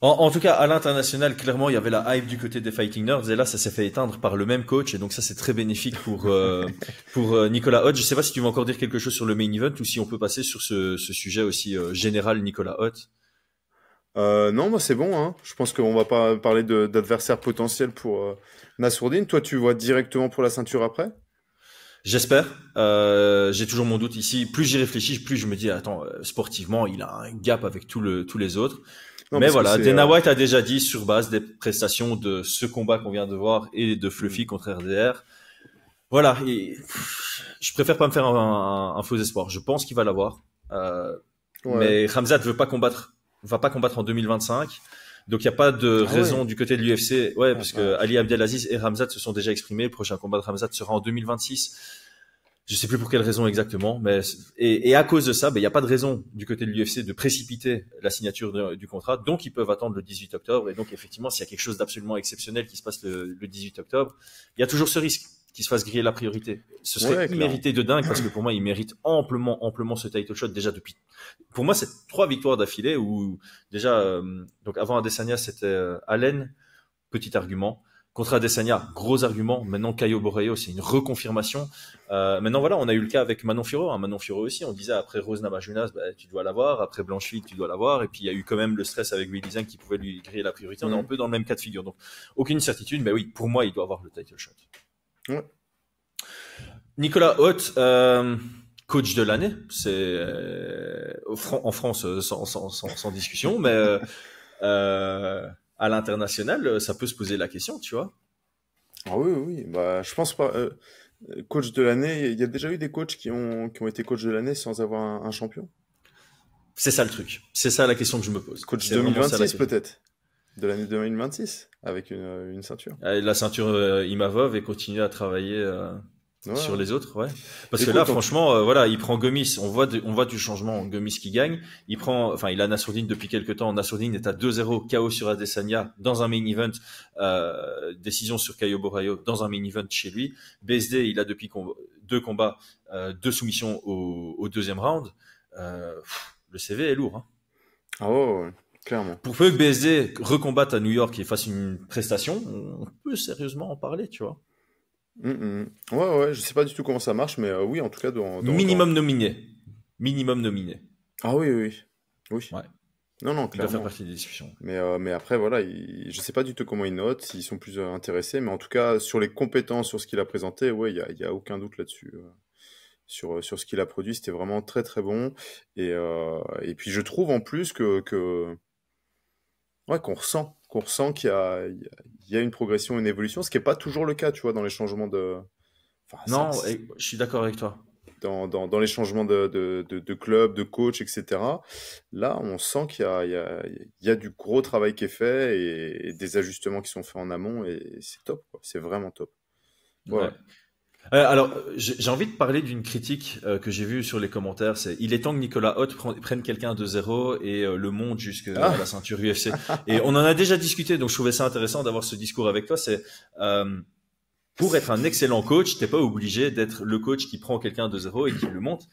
En tout cas, à l'international, clairement, il y avait la hype du côté des Fighting Nerds, et là, ça s'est fait éteindre par le même coach, et donc ça, c'est très bénéfique pour Nicolas Hodge. Je sais pas si tu veux encore dire quelque chose sur le main event, ou si on peut passer sur ce sujet aussi général, Nicolas Hodge. Non, moi c'est bon, hein. Je pense qu'on va pas parler d'adversaires potentiels pour Nassourdine. Toi, tu vois directement pour la ceinture après? J'espère. J'ai toujours mon doute ici. Plus j'y réfléchis, plus je me dis, attends, sportivement, il a un gap avec tous les autres. Non, Mais parce que voilà, c'est Dana White a déjà dit sur base des prestations de ce combat qu'on vient de voir et de Fluffy contre RDR. Voilà, je préfère pas me faire un faux espoir. Je pense qu'il va l'avoir. ouais. Mais Khamzat va pas combattre en 2025. Donc il n'y a pas de Ah raison ouais. du côté de l'UFC. Ouais, Ah, parce que vache. Ali Abdelaziz et Khamzat se sont déjà exprimés. Le prochain combat de Khamzat sera en 2026. Je sais plus pour quelle raison exactement, mais et à cause de ça, il n'y a pas de raison du côté de l'UFC de précipiter la signature du contrat. Donc ils peuvent attendre le 18 octobre. Et donc effectivement, s'il y a quelque chose d'absolument exceptionnel qui se passe le 18 octobre, il y a toujours ce risque qu'il se fasse griller la priorité. Ce serait Ouais, clairement. immérité de dingue parce que pour moi, il mérite amplement ce title shot déjà depuis. Pour moi, c'est 3 victoires d'affilée où déjà, donc avant Adesanya, c'était Allen, petit argument. Contre Adesanya, gros argument. Maintenant, Caio Borrello, c'est une reconfirmation. Maintenant, voilà, on a eu le cas avec Manon Fiorot. Hein. Manon Fiorot aussi, on disait après Rose Namajunas, tu dois l'avoir. Après Blanchfield, tu dois l'avoir. Et puis, il y a eu quand même le stress avec Willy Zhang qui pouvait lui griller la priorité. On est un peu dans le même cas de figure. Donc, aucune certitude. Mais oui, pour moi, il doit avoir le title shot. Ouais. Nicolas Haute, coach de l'année. C'est en France, sans discussion. Mais à l'international, ça peut se poser la question, tu vois. Ah oui, oui, oui. Bah, je pense pas. Coach de l'année, il y a déjà eu des coachs qui ont été coach de l'année sans avoir un champion. C'est ça le truc. C'est ça la question que je me pose. Coach C'est vraiment ça la 2026 question. peut-être. De l'année 2026, avec une ceinture. La ceinture Imavov et continuer à travailler Ouais, sur ouais. les autres, ouais. Parce que là, Écoute, franchement, voilà, il prend Gomis. On voit du changement. Gomis qui gagne. Il a Nassourdine depuis quelques temps. Nassourdine est à 2-0 KO sur Adesanya dans un main event. Décision sur Caio Borrello dans un main event chez lui. BSD, il a depuis 2 combats, 2 soumissions au deuxième round. Le CV est lourd, hein. ah ouais, ouais, clairement. Pour peu que BSD recombatte à New York et fasse une prestation, on peut sérieusement en parler, tu vois. Ouais, ouais, je sais pas du tout comment ça marche, mais oui, en tout cas, Minimum nominé. Minimum nominé. Ah oui, oui, oui. Ouais. Non, non, Il doit faire clairement. partie des discussions. Mais après, voilà, je sais pas du tout comment ils notent, s'ils sont plus intéressés, mais en tout cas, sur les compétences, sur ce qu'il a présenté, ouais, il y a aucun doute là-dessus. Sur ce qu'il a produit, c'était vraiment très très bon. Et puis je trouve en plus ouais, qu'on ressent il y a une progression, une évolution, ce qui est pas toujours le cas, tu vois, dans les changements de, enfin, Non, je suis d'accord avec toi. dans les changements de club, de coach, etc. Là, on sent qu'il y a du gros travail qui est fait et des ajustements qui sont faits en amont et c'est top, quoi. C'est vraiment top. Ouais, Ouais. ouais. Alors, j'ai envie de parler d'une critique que j'ai vue sur les commentaires. C'est il est temps que Nicolas Haute prenne quelqu'un de zéro et le monte jusqu'à la Ah, ceinture UFC. Et on en a déjà discuté, donc je trouvais ça intéressant d'avoir ce discours avec toi. C'est pour être un excellent coach, t'es pas obligé d'être le coach qui prend quelqu'un de zéro et qui le monte.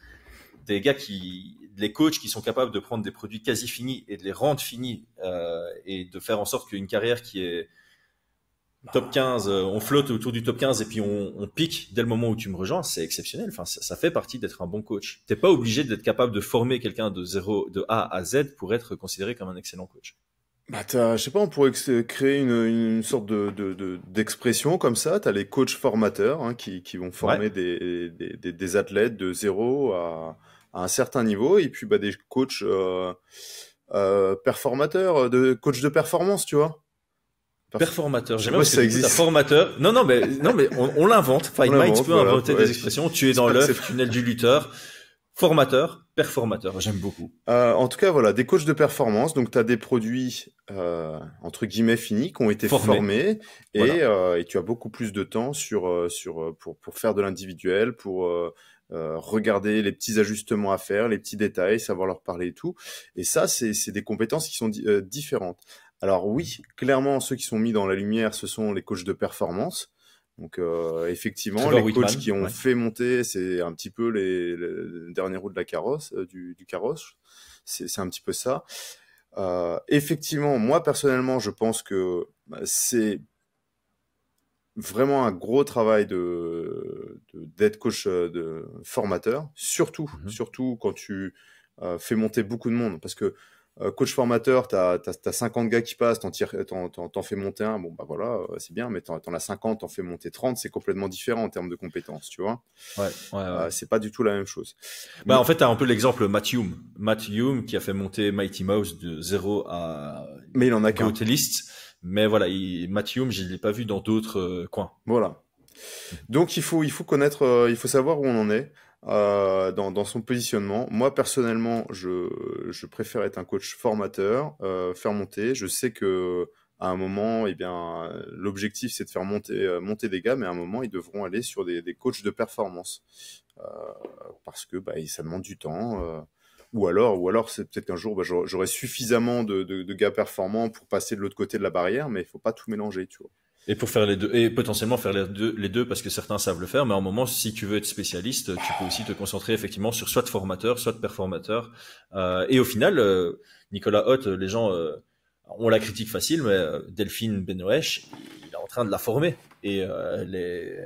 Les coachs qui sont capables de prendre des produits quasi finis et de les rendre finis et de faire en sorte qu'une carrière qui est top 15, on flotte autour du top 15 et puis on pique dès le moment où tu me rejoins, c'est exceptionnel. Enfin, ça fait partie d'être un bon coach. T'es pas obligé d'être capable de former quelqu'un de A à Z pour être considéré comme un excellent coach. bah je sais pas, on pourrait créer une sorte d'expression comme ça. T'as les coachs formateurs hein, qui vont Ouais. former des athlètes de zéro à un certain niveau, et puis bah, des coachs performateurs, de coachs de performance, tu vois. Performateur. Je sais J'aime bien pas parce si que ça du coup, t'as existe. formateur. Non, mais on l'invente. On Fight Minds l'invente, peut voilà. inventer Ouais. des expressions. Tu es C'est dans pas, l'œuf, tunnel du lutteur. Formateur, performateur. J'aime beaucoup. En tout cas, voilà, des coachs de performance. Donc, tu as des produits, entre guillemets, finis qui ont été Formé. formés Voilà. et tu as beaucoup plus de temps pour faire de l'individuel, pour regarder les petits ajustements à faire, les petits détails, savoir leur parler et tout. Et ça, c'est des compétences qui sont différentes. Alors oui, clairement, ceux qui sont mis dans la lumière, ce sont les coachs de performance. Donc effectivement, Trevor les coachs Whitman. qui ont Ouais. fait monter, c'est un petit peu les derniers roues de la carrosse, du carrosse. C'est un petit peu ça. Effectivement, moi personnellement, je pense que c'est vraiment un gros travail d'être coach de formateur, surtout Mhm. surtout quand tu fais monter beaucoup de monde, parce que coach formateur, t'as 50 gars qui passent, t'en fais monter un, bon, bah voilà, c'est bien, mais t'en as 50, t'en fais monter 30, c'est complètement différent en termes de compétences, tu vois. Ouais. C'est pas du tout la même chose. Bah, en fait, t'as un peu l'exemple Matt Hume qui a fait monter Mighty Mouse de 0 à Mais il en a qu'un. List. Mais voilà, Matt Hume, je l'ai pas vu dans d'autres coins. Voilà. Donc il faut connaître, il faut savoir où on en est dans son positionnement. Moi personnellement, je préfère être un coach formateur, faire monter. Je sais que à un moment, eh bien, l'objectif c'est de faire monter des gars, mais à un moment ils devront aller sur des coachs de performance parce que bah, ça demande du temps. Ou alors c'est peut-être qu'un jour bah, j'aurai suffisamment de gars performants pour passer de l'autre côté de la barrière, mais il faut pas tout mélanger, tu vois. Et pour faire les deux, et potentiellement faire les deux parce que certains savent le faire, mais à un moment, si tu veux être spécialiste, tu peux aussi te concentrer effectivement sur soit de formateur, soit de performateur. Et au final, Nicolas Hott, les gens ont la critique facile, mais Delphine Benoëch, il est en train de la former. Et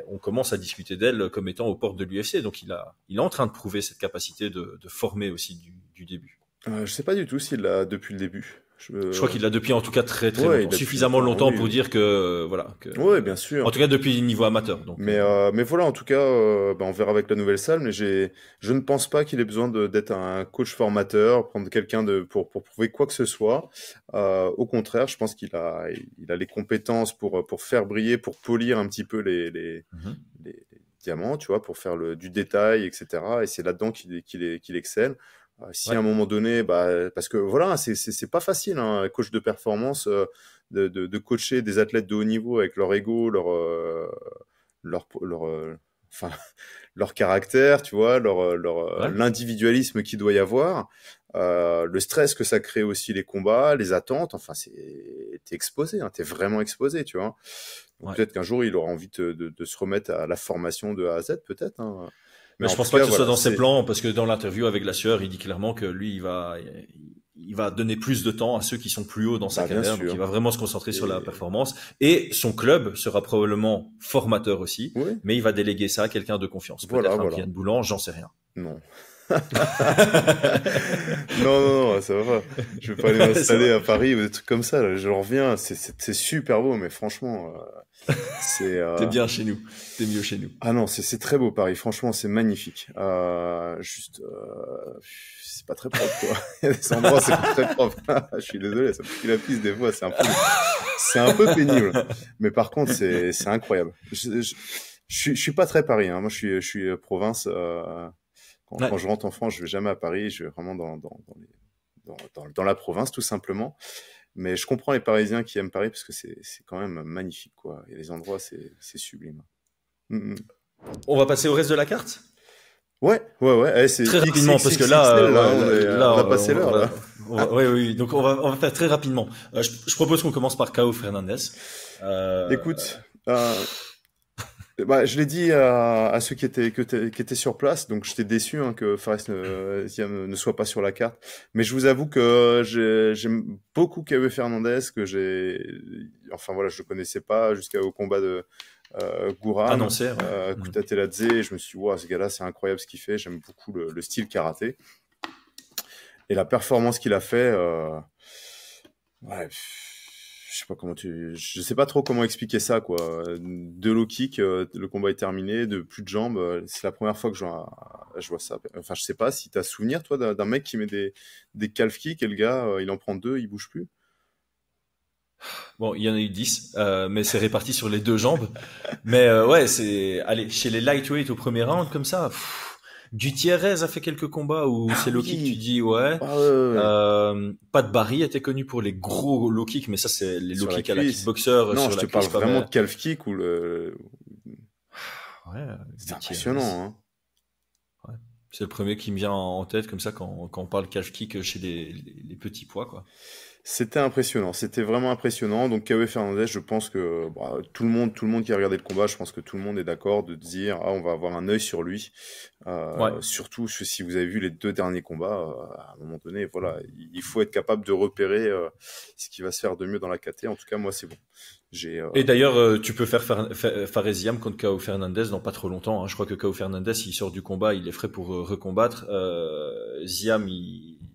on commence à discuter d'elle comme étant aux portes de l'UFC. Donc il est en train de prouver cette capacité de former aussi du début. Je sais pas du tout s'il l'a depuis le début. Je crois qu'il l'a depuis en tout cas très Ouais, longtemps, suffisamment longtemps oui, pour oui. dire que voilà. Ouais, bien sûr. En tout cas depuis le niveau amateur. Donc, Mais voilà, en tout cas, bah, on verra avec la nouvelle salle. Mais je ne pense pas qu'il ait besoin d'être un coach formateur, prendre quelqu'un pour prouver quoi que ce soit. Au contraire, je pense il a les compétences pour faire briller, pour polir un petit peu les diamants, tu vois, pour faire du détail, etc. Et c'est là-dedans qu'il excelle. Si à un moment donné, bah, parce que voilà, c'est pas facile, hein, coach de performance, de coacher des athlètes de haut niveau avec leur ego, enfin, leur caractère, tu vois, l'individualisme qu'il doit y avoir, le stress que ça crée aussi les combats, les attentes, enfin, t'es exposé, hein, t'es vraiment exposé, tu vois. Donc, peut-être qu'un jour, il aura envie de se remettre à la formation de A à Z, peut-être, hein. Mais je pense pas que ce soit dans ses plans, parce que dans l'interview avec la sueur, il dit clairement que lui, il va donner plus de temps à ceux qui sont plus hauts dans sa carrière. Donc, il va vraiment se concentrer sur la performance. Et son club sera probablement formateur aussi, mais il va déléguer ça à quelqu'un de confiance. Peut-être un Kian Boulan, j'en sais rien. Non. non, ça va pas. Je vais pas aller m'installer à Paris ou des trucs comme ça. Là. Je reviens, c'est super beau, mais franchement, T'es bien chez nous. T'es mieux chez nous. Ah non, c'est très beau Paris. Franchement, c'est magnifique. C'est pas très propre, quoi. Il y a des endroits, c'est pas très propre. Je suis désolé, ça me pue la piste des fois. C'est un peu pénible. Mais par contre, c'est incroyable. Je suis pas très Paris. Hein. Moi, je suis province. Quand je rentre en France, je vais jamais à Paris. Je vais vraiment dans la province, tout simplement. Mais je comprends les Parisiens qui aiment Paris parce que c'est quand même magnifique, quoi. Il y a des endroits, c'est sublime. On va passer au reste de la carte? Ouais. C'est très rapidement parce que là, on a passé l'heure, là. Oui. Donc on va faire très rapidement. Je propose qu'on commence par Cao Fernandez. Écoute, je l'ai dit à ceux qui étaient sur place, donc j'étais déçu hein, que Fares ne soit pas sur la carte. Mais je vous avoue que j'aime beaucoup Cao Fernandez, je le connaissais pas jusqu'au combat de Gouran, annoncé, Kutateladze, et je me suis dit, wow, ce gars-là, c'est incroyable ce qu'il fait. J'aime beaucoup le style karaté. Et la performance qu'il a fait, je sais pas trop comment expliquer ça, quoi. 2 low kicks, le combat est terminé, de plus de jambes. C'est la première fois que je vois ça. Enfin, je sais pas si t'as souvenir, toi, d'un mec qui met des calf kicks et le gars, il en prend 2, il bouge plus. Bon, il y en a eu 10, mais c'est réparti sur les 2 jambes. Mais allez, chez les lightweight au premier round, comme ça, Gutiérrez a fait quelques combats où c'est low kick, tu dis ouais. Pat Barry était connu pour les gros low kicks, mais ça c'est les low kicks à la kickboxer. Non, je te parle vraiment de calf kick ou c'est impressionnant, hein. Ouais. C'est le premier qui me vient en tête comme ça quand on parle calf kick chez les petits poids, quoi. C'était impressionnant, c'était vraiment impressionnant. Donc Cao Fernandez, je pense que tout le monde qui a regardé le combat, je pense que tout le monde est d'accord de dire on va avoir un œil sur lui. Surtout si vous avez vu les 2 derniers combats, à un moment donné, voilà, il faut être capable de repérer ce qui va se faire de mieux dans la KT. En tout cas, moi, c'est bon. Et d'ailleurs, tu peux faire Fares Ziam contre Cao Fernandez dans pas trop longtemps. Hein. Je crois que Cao Fernandez, il sort du combat, il est frais pour recombattre. Ziam,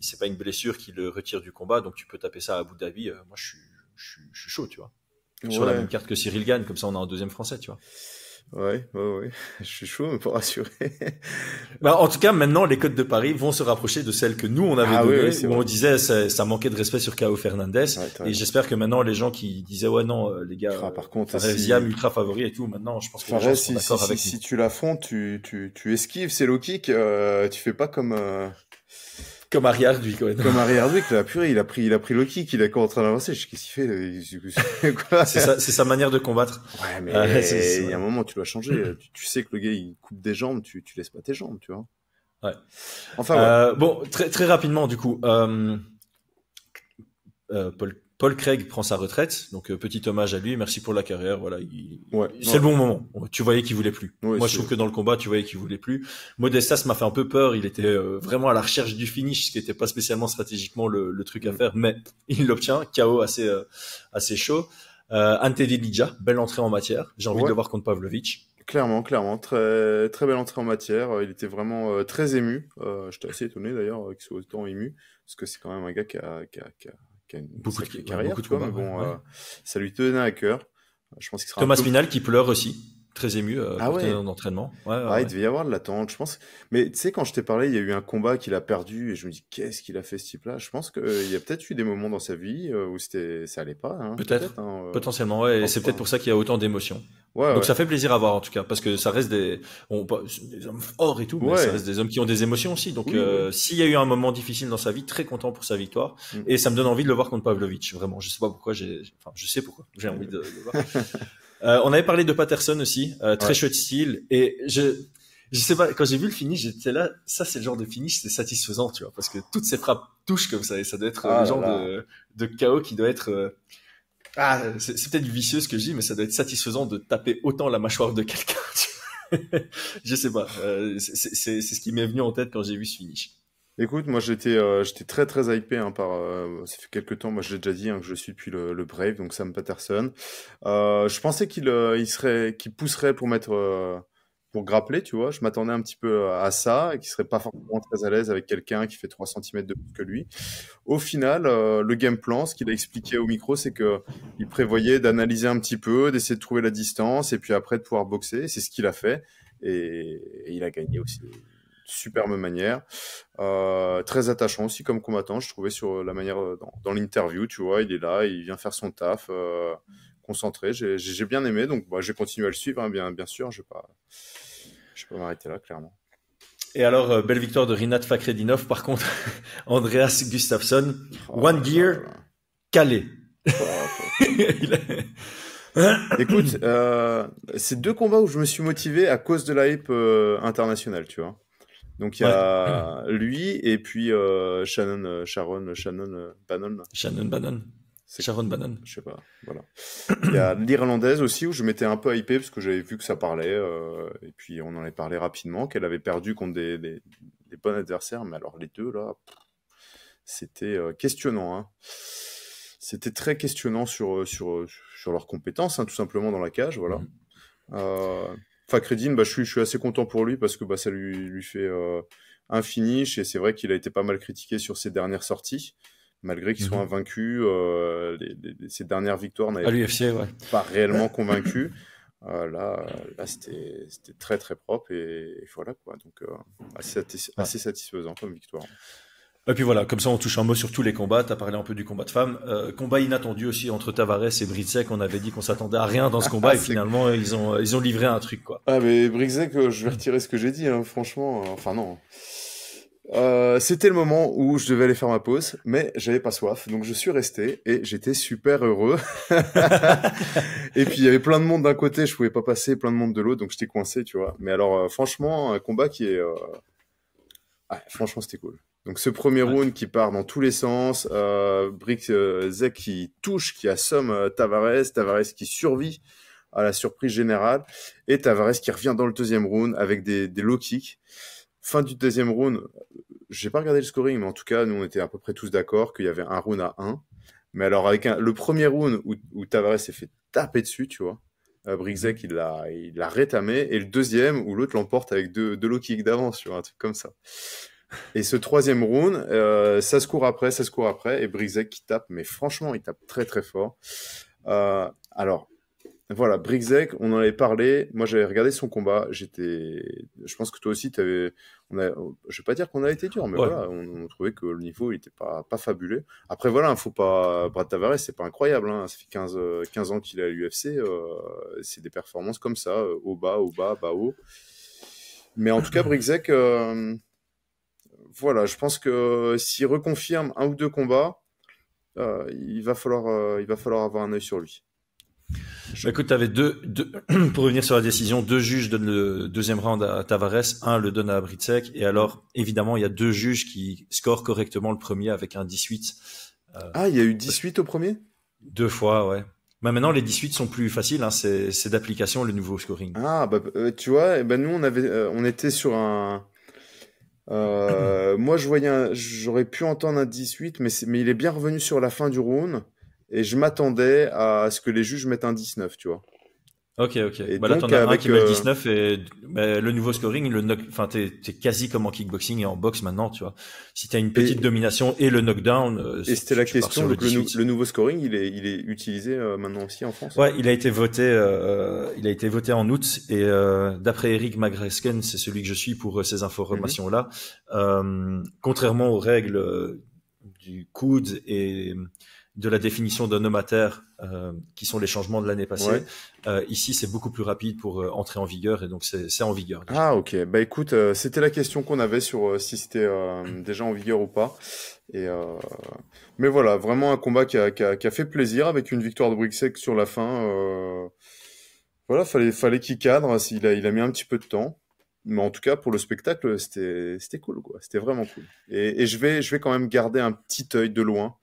c'est pas une blessure qui le retire du combat, donc tu peux taper ça à Abu Dhabi. Moi, je suis chaud, tu vois. Sur la même carte que Cyril Gane, comme ça on a un deuxième français, tu vois. Ouais. Je suis chaud, mais pour rassurer. Bah, en tout cas, maintenant, les cotes de Paris vont se rapprocher de celles que nous, on avait données, où on disait ça manquait de respect sur K.O. Fernandez. Et j'espère que maintenant, les gens qui disaient, ouais, non, les gars, par contre, Ziam, ultra favori et tout, maintenant, je pense que les gens sont d'accord avec nous. Si tu l'affrontes, tu esquives ces low kicks, tu fais pas comme Harry Hardwick, ouais. Comme Harry Hardwick, là, purée, il a pris low kick, il est encore en train d'avancer. Qu'est-ce qu'il fait, quoi? C'est sa manière de combattre. Ouais, mais il y a un moment, tu dois changer. Tu sais que le gars, il coupe des jambes, tu laisses pas tes jambes, tu vois. Ouais. Enfin, ouais. Bon, très rapidement, du coup, Paul Craig prend sa retraite, donc petit hommage à lui, merci pour la carrière, voilà, c'est le bon moment. Tu voyais qu'il voulait plus. Moi, je trouve que dans le combat, tu voyais qu'il voulait plus. Modestas m'a fait un peu peur, il était vraiment à la recherche du finish, ce qui était pas spécialement stratégiquement le truc à faire, mais il l'obtient, KO assez chaud. Ante Delija, belle entrée en matière, j'ai envie de le voir contre Pavlovich. Clairement, très très belle entrée en matière. Il était vraiment très ému. J'étais assez étonné d'ailleurs qu'il soit autant ému, parce que c'est quand même un gars qui a une sacrée carrière, tu vois, mais bon, ça lui tenait à cœur. Je pense qu'il sera Thomas Pinal qui pleure aussi, très ému d'entraînement. Il devait y avoir de l'attente, je pense. Mais tu sais, quand je t'ai parlé, il y a eu un combat qu'il a perdu et je me dis, qu'est-ce qu'il a fait ce type-là? Je pense qu'il y a peut-être eu des moments dans sa vie où ça allait pas. Hein, peut-être potentiellement, ouais. Et c'est peut-être pour ça qu'il y a autant d'émotions. Donc ça fait plaisir à voir en tout cas, parce que ça reste des hommes forts et tout, mais ça reste des hommes qui ont des émotions aussi. Donc s'il y a eu un moment difficile dans sa vie, très content pour sa victoire, et ça me donne envie de le voir contre Pavlovich. Vraiment, je sais pas pourquoi je sais pourquoi j'ai envie de le voir. On avait parlé de Patterson aussi, très chouette style, et je sais pas, quand j'ai vu le finish, j'étais là, ça c'est le genre de finish, c'est satisfaisant, tu vois, parce que toutes ces frappes touchent comme ça, et ça doit être le genre de KO qui doit être c'est peut-être vicieux ce que je dis, mais ça doit être satisfaisant de taper autant la mâchoire de quelqu'un. Je sais pas. C'est ce qui m'est venu en tête quand j'ai vu ce finish. Écoute, moi j'étais très très hypé par ça fait quelques temps, moi je l'ai déjà dit que je suis depuis le Brave, donc Sam Patterson. Je pensais qu'il pousserait pour pour grappler, tu vois. Je m'attendais un petit peu à ça, et qu'il serait pas forcément très à l'aise avec quelqu'un qui fait 3 cm de plus que lui. Au final, le game plan, ce qu'il a expliqué au micro, c'est que il prévoyait d'analyser un petit peu, d'essayer de trouver la distance, et puis après de pouvoir boxer. C'est ce qu'il a fait, et il a gagné aussi. Superbe manière, très attachant aussi comme combattant, je trouvais, sur la manière dans l'interview, tu vois, il est là, il vient faire son taf, concentré. J'ai bien aimé, donc j'ai continué à le suivre, hein, bien sûr, je vais pas m'arrêter là, clairement. Et alors, belle victoire de Rinat Fakhretdinov, par contre, Andreas Gustafsson, One Gear, calé. Écoute, c'est 2 combats où je me suis motivé à cause de la hype internationale, tu vois. Donc il y a lui et puis Shannon Bannon. Shannon Bannon. Sharon Bannon. Je sais pas, voilà. Il y a l'Irlandaise aussi où je m'étais un peu hypé parce que j'avais vu que ça parlait et puis on en avait parlé rapidement, qu'elle avait perdu contre des bons adversaires, mais alors les deux là, c'était questionnant, hein. C'était très questionnant sur leurs compétences, hein, tout simplement dans la cage, voilà. Fakhreddin, je suis assez content pour lui parce que ça lui fait un finish, et c'est vrai qu'il a été pas mal critiqué sur ses dernières sorties, malgré qu'il soit invaincu. Ses dernières victoires n'avaient pas réellement convaincu. Là, c'était très très propre, et voilà quoi. Donc assez satisfaisant comme victoire. Et puis voilà, comme ça on touche un mot sur tous les combats. T'as parlé un peu du combat de femmes. Combat inattendu aussi entre Tavares et Bricek. On avait dit qu'on s'attendait à rien dans ce combat, et finalement ils ont livré un truc, quoi. Ah mais Bricek, je vais retirer ce que j'ai dit, hein, franchement. Enfin non. C'était le moment où je devais aller faire ma pause, mais j'avais pas soif, donc je suis resté et j'étais super heureux. Et puis il y avait plein de monde d'un côté, je pouvais pas passer, plein de monde de l'autre, donc j'étais coincé, tu vois. Mais alors franchement, un combat qui est franchement c'était cool. Donc ce premier round qui part dans tous les sens, Bricek qui touche, qui assomme Tavares qui survit à la surprise générale, et Tavares qui revient dans le deuxième round avec des low kicks. Fin du deuxième round, j'ai pas regardé le scoring, mais en tout cas, nous, on était à peu près tous d'accord qu'il y avait un round à 1. Mais alors, avec le premier round où Tavares s'est fait taper dessus, tu vois, Bricek, il l'a rétamé, et le deuxième où l'autre l'emporte avec deux low kicks d'avance, tu vois, un truc comme ça. Et ce troisième round, ça se court après, et Brixec qui tape, mais franchement, il tape très très fort. Alors, voilà, Brixec, on en avait parlé. Moi, j'avais regardé son combat. Je pense que toi aussi, je vais pas dire qu'on a été dur, mais Ouais. voilà, on trouvait que le niveau, il était pas fabuleux. Après, voilà, faut pas, Brad Tavares, c'est pas incroyable, hein. Ça fait 15 ans qu'il est à l'UFC. C'est des performances comme ça, haut, bas, bas, haut. Mais en tout cas, Brixec, voilà, je pense que s'il reconfirme un ou deux combats, il va falloir avoir un œil sur lui. Bah, écoute, t'avais pour revenir sur la décision, 2 juges donnent le deuxième round à Tavares, 1 le donne à Brixec, et alors, évidemment, il y a 2 juges qui scorent correctement le premier avec un 18. Ah, il y a eu 18 au premier? 2 fois, ouais. Mais maintenant, les 18 sont plus faciles, hein, c'est d'application, le nouveau scoring. Ah, bah, tu vois, nous, on était sur un... moi, j'aurais pu entendre un 18, mais il est bien revenu sur la fin du round, et je m'attendais à ce que les juges mettent un 19, tu vois. Ok. Et Bah là, donc, t'en as un avec, qui met le 19 et le nouveau scoring, t'es quasi comme en kickboxing et en boxe maintenant, tu vois. Si t'as une petite domination et le knockdown, et c'était la tu pars question, sur le donc 18. le nouveau scoring, il est utilisé maintenant aussi en France? Ouais, il a été voté en août et d'après Eric Magresken, c'est celui que je suis pour ces informations-là. Contrairement aux règles du coude et de la définition d'un homme à terre, qui sont les changements de l'année passée. Ouais. Ici, c'est beaucoup plus rapide pour entrer en vigueur et donc c'est en vigueur. Déjà. Ah, ok. Bah écoute, c'était la question qu'on avait sur si c'était déjà en vigueur ou pas. Mais voilà, vraiment un combat qui a fait plaisir avec une victoire de Brixec sur la fin. Voilà, fallait qu'il cadre. Il a mis un petit peu de temps. Mais en tout cas, pour le spectacle, c'était cool, quoi. C'était vraiment cool. Et je vais quand même garder un petit œil de loin.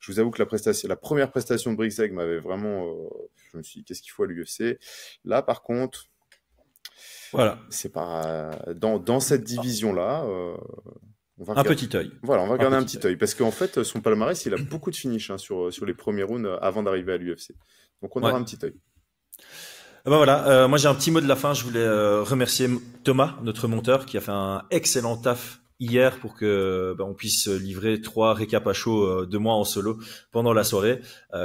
Je vous avoue que la première prestation de Brixec m'avait vraiment, je me suis dit, qu'est-ce qu'il faut à l'UFC? Là, par contre, voilà. c'est pas, dans cette division-là, on va regarder. Petit œil. Voilà, on va regarder un petit œil. Parce qu'en fait, son palmarès, il a beaucoup de finish, hein, sur les premiers rounds avant d'arriver à l'UFC. Donc, on aura un petit œil. Ben voilà, moi j'ai un petit mot de la fin. Je voulais remercier Thomas, notre monteur, qui a fait un excellent taf hier pour que on puisse livrer 3 récaps à chaud de moi en solo pendant la soirée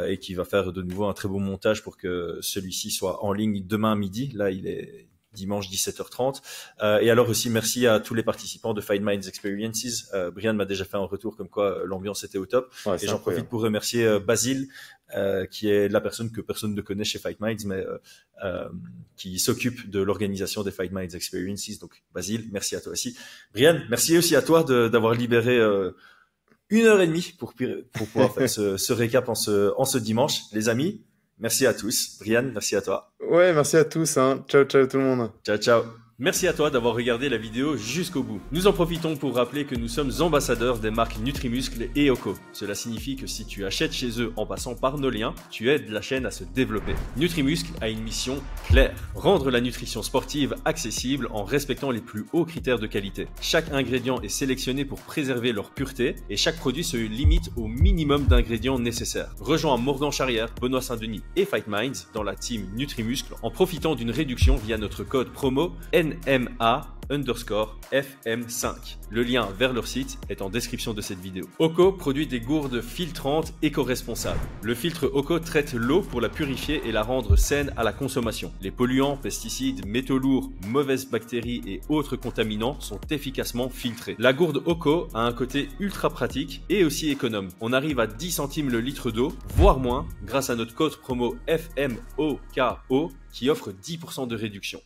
et qui va faire de nouveau un très beau montage pour que celui-ci soit en ligne demain midi. Là, il est dimanche 17h30. Et alors aussi, merci à tous les participants de Fight Minds Experiences. Brian m'a déjà fait un retour comme quoi l'ambiance était au top. Ouais, et j'en profite pour remercier Basile, qui est la personne que personne ne connaît chez Fight Minds, mais qui s'occupe de l'organisation des Fight Minds Experiences. Donc, Basile, merci à toi aussi. Brian, merci aussi à toi d'avoir libéré 1h30 pour pouvoir faire ce récap en ce dimanche. Les amis, merci à tous. Brian, merci à toi. Ouais, merci à tous, hein. Ciao tout le monde. Ciao. Merci à toi d'avoir regardé la vidéo jusqu'au bout. Nous en profitons pour rappeler que nous sommes ambassadeurs des marques Nutrimuscle et Oko. Cela signifie que si tu achètes chez eux en passant par nos liens, tu aides la chaîne à se développer. Nutrimuscle a une mission claire: rendre la nutrition sportive accessible en respectant les plus hauts critères de qualité. Chaque ingrédient est sélectionné pour préserver leur pureté et chaque produit se limite au minimum d'ingrédients nécessaires. Rejoins Morgan Charrière, Benoît Saint-Denis et Fight Minds dans la team Nutrimuscle en profitant d'une réduction via notre code promo NMA_FM5. Le lien vers leur site est en description de cette vidéo. Oko produit des gourdes filtrantes éco-responsables. Le filtre Oko traite l'eau pour la purifier et la rendre saine à la consommation. Les polluants, pesticides, métaux lourds, mauvaises bactéries et autres contaminants sont efficacement filtrés. La gourde Oko a un côté ultra pratique et aussi économe. On arrive à 10 centimes le litre d'eau, voire moins, grâce à notre code promo FMOKO qui offre 10% de réduction.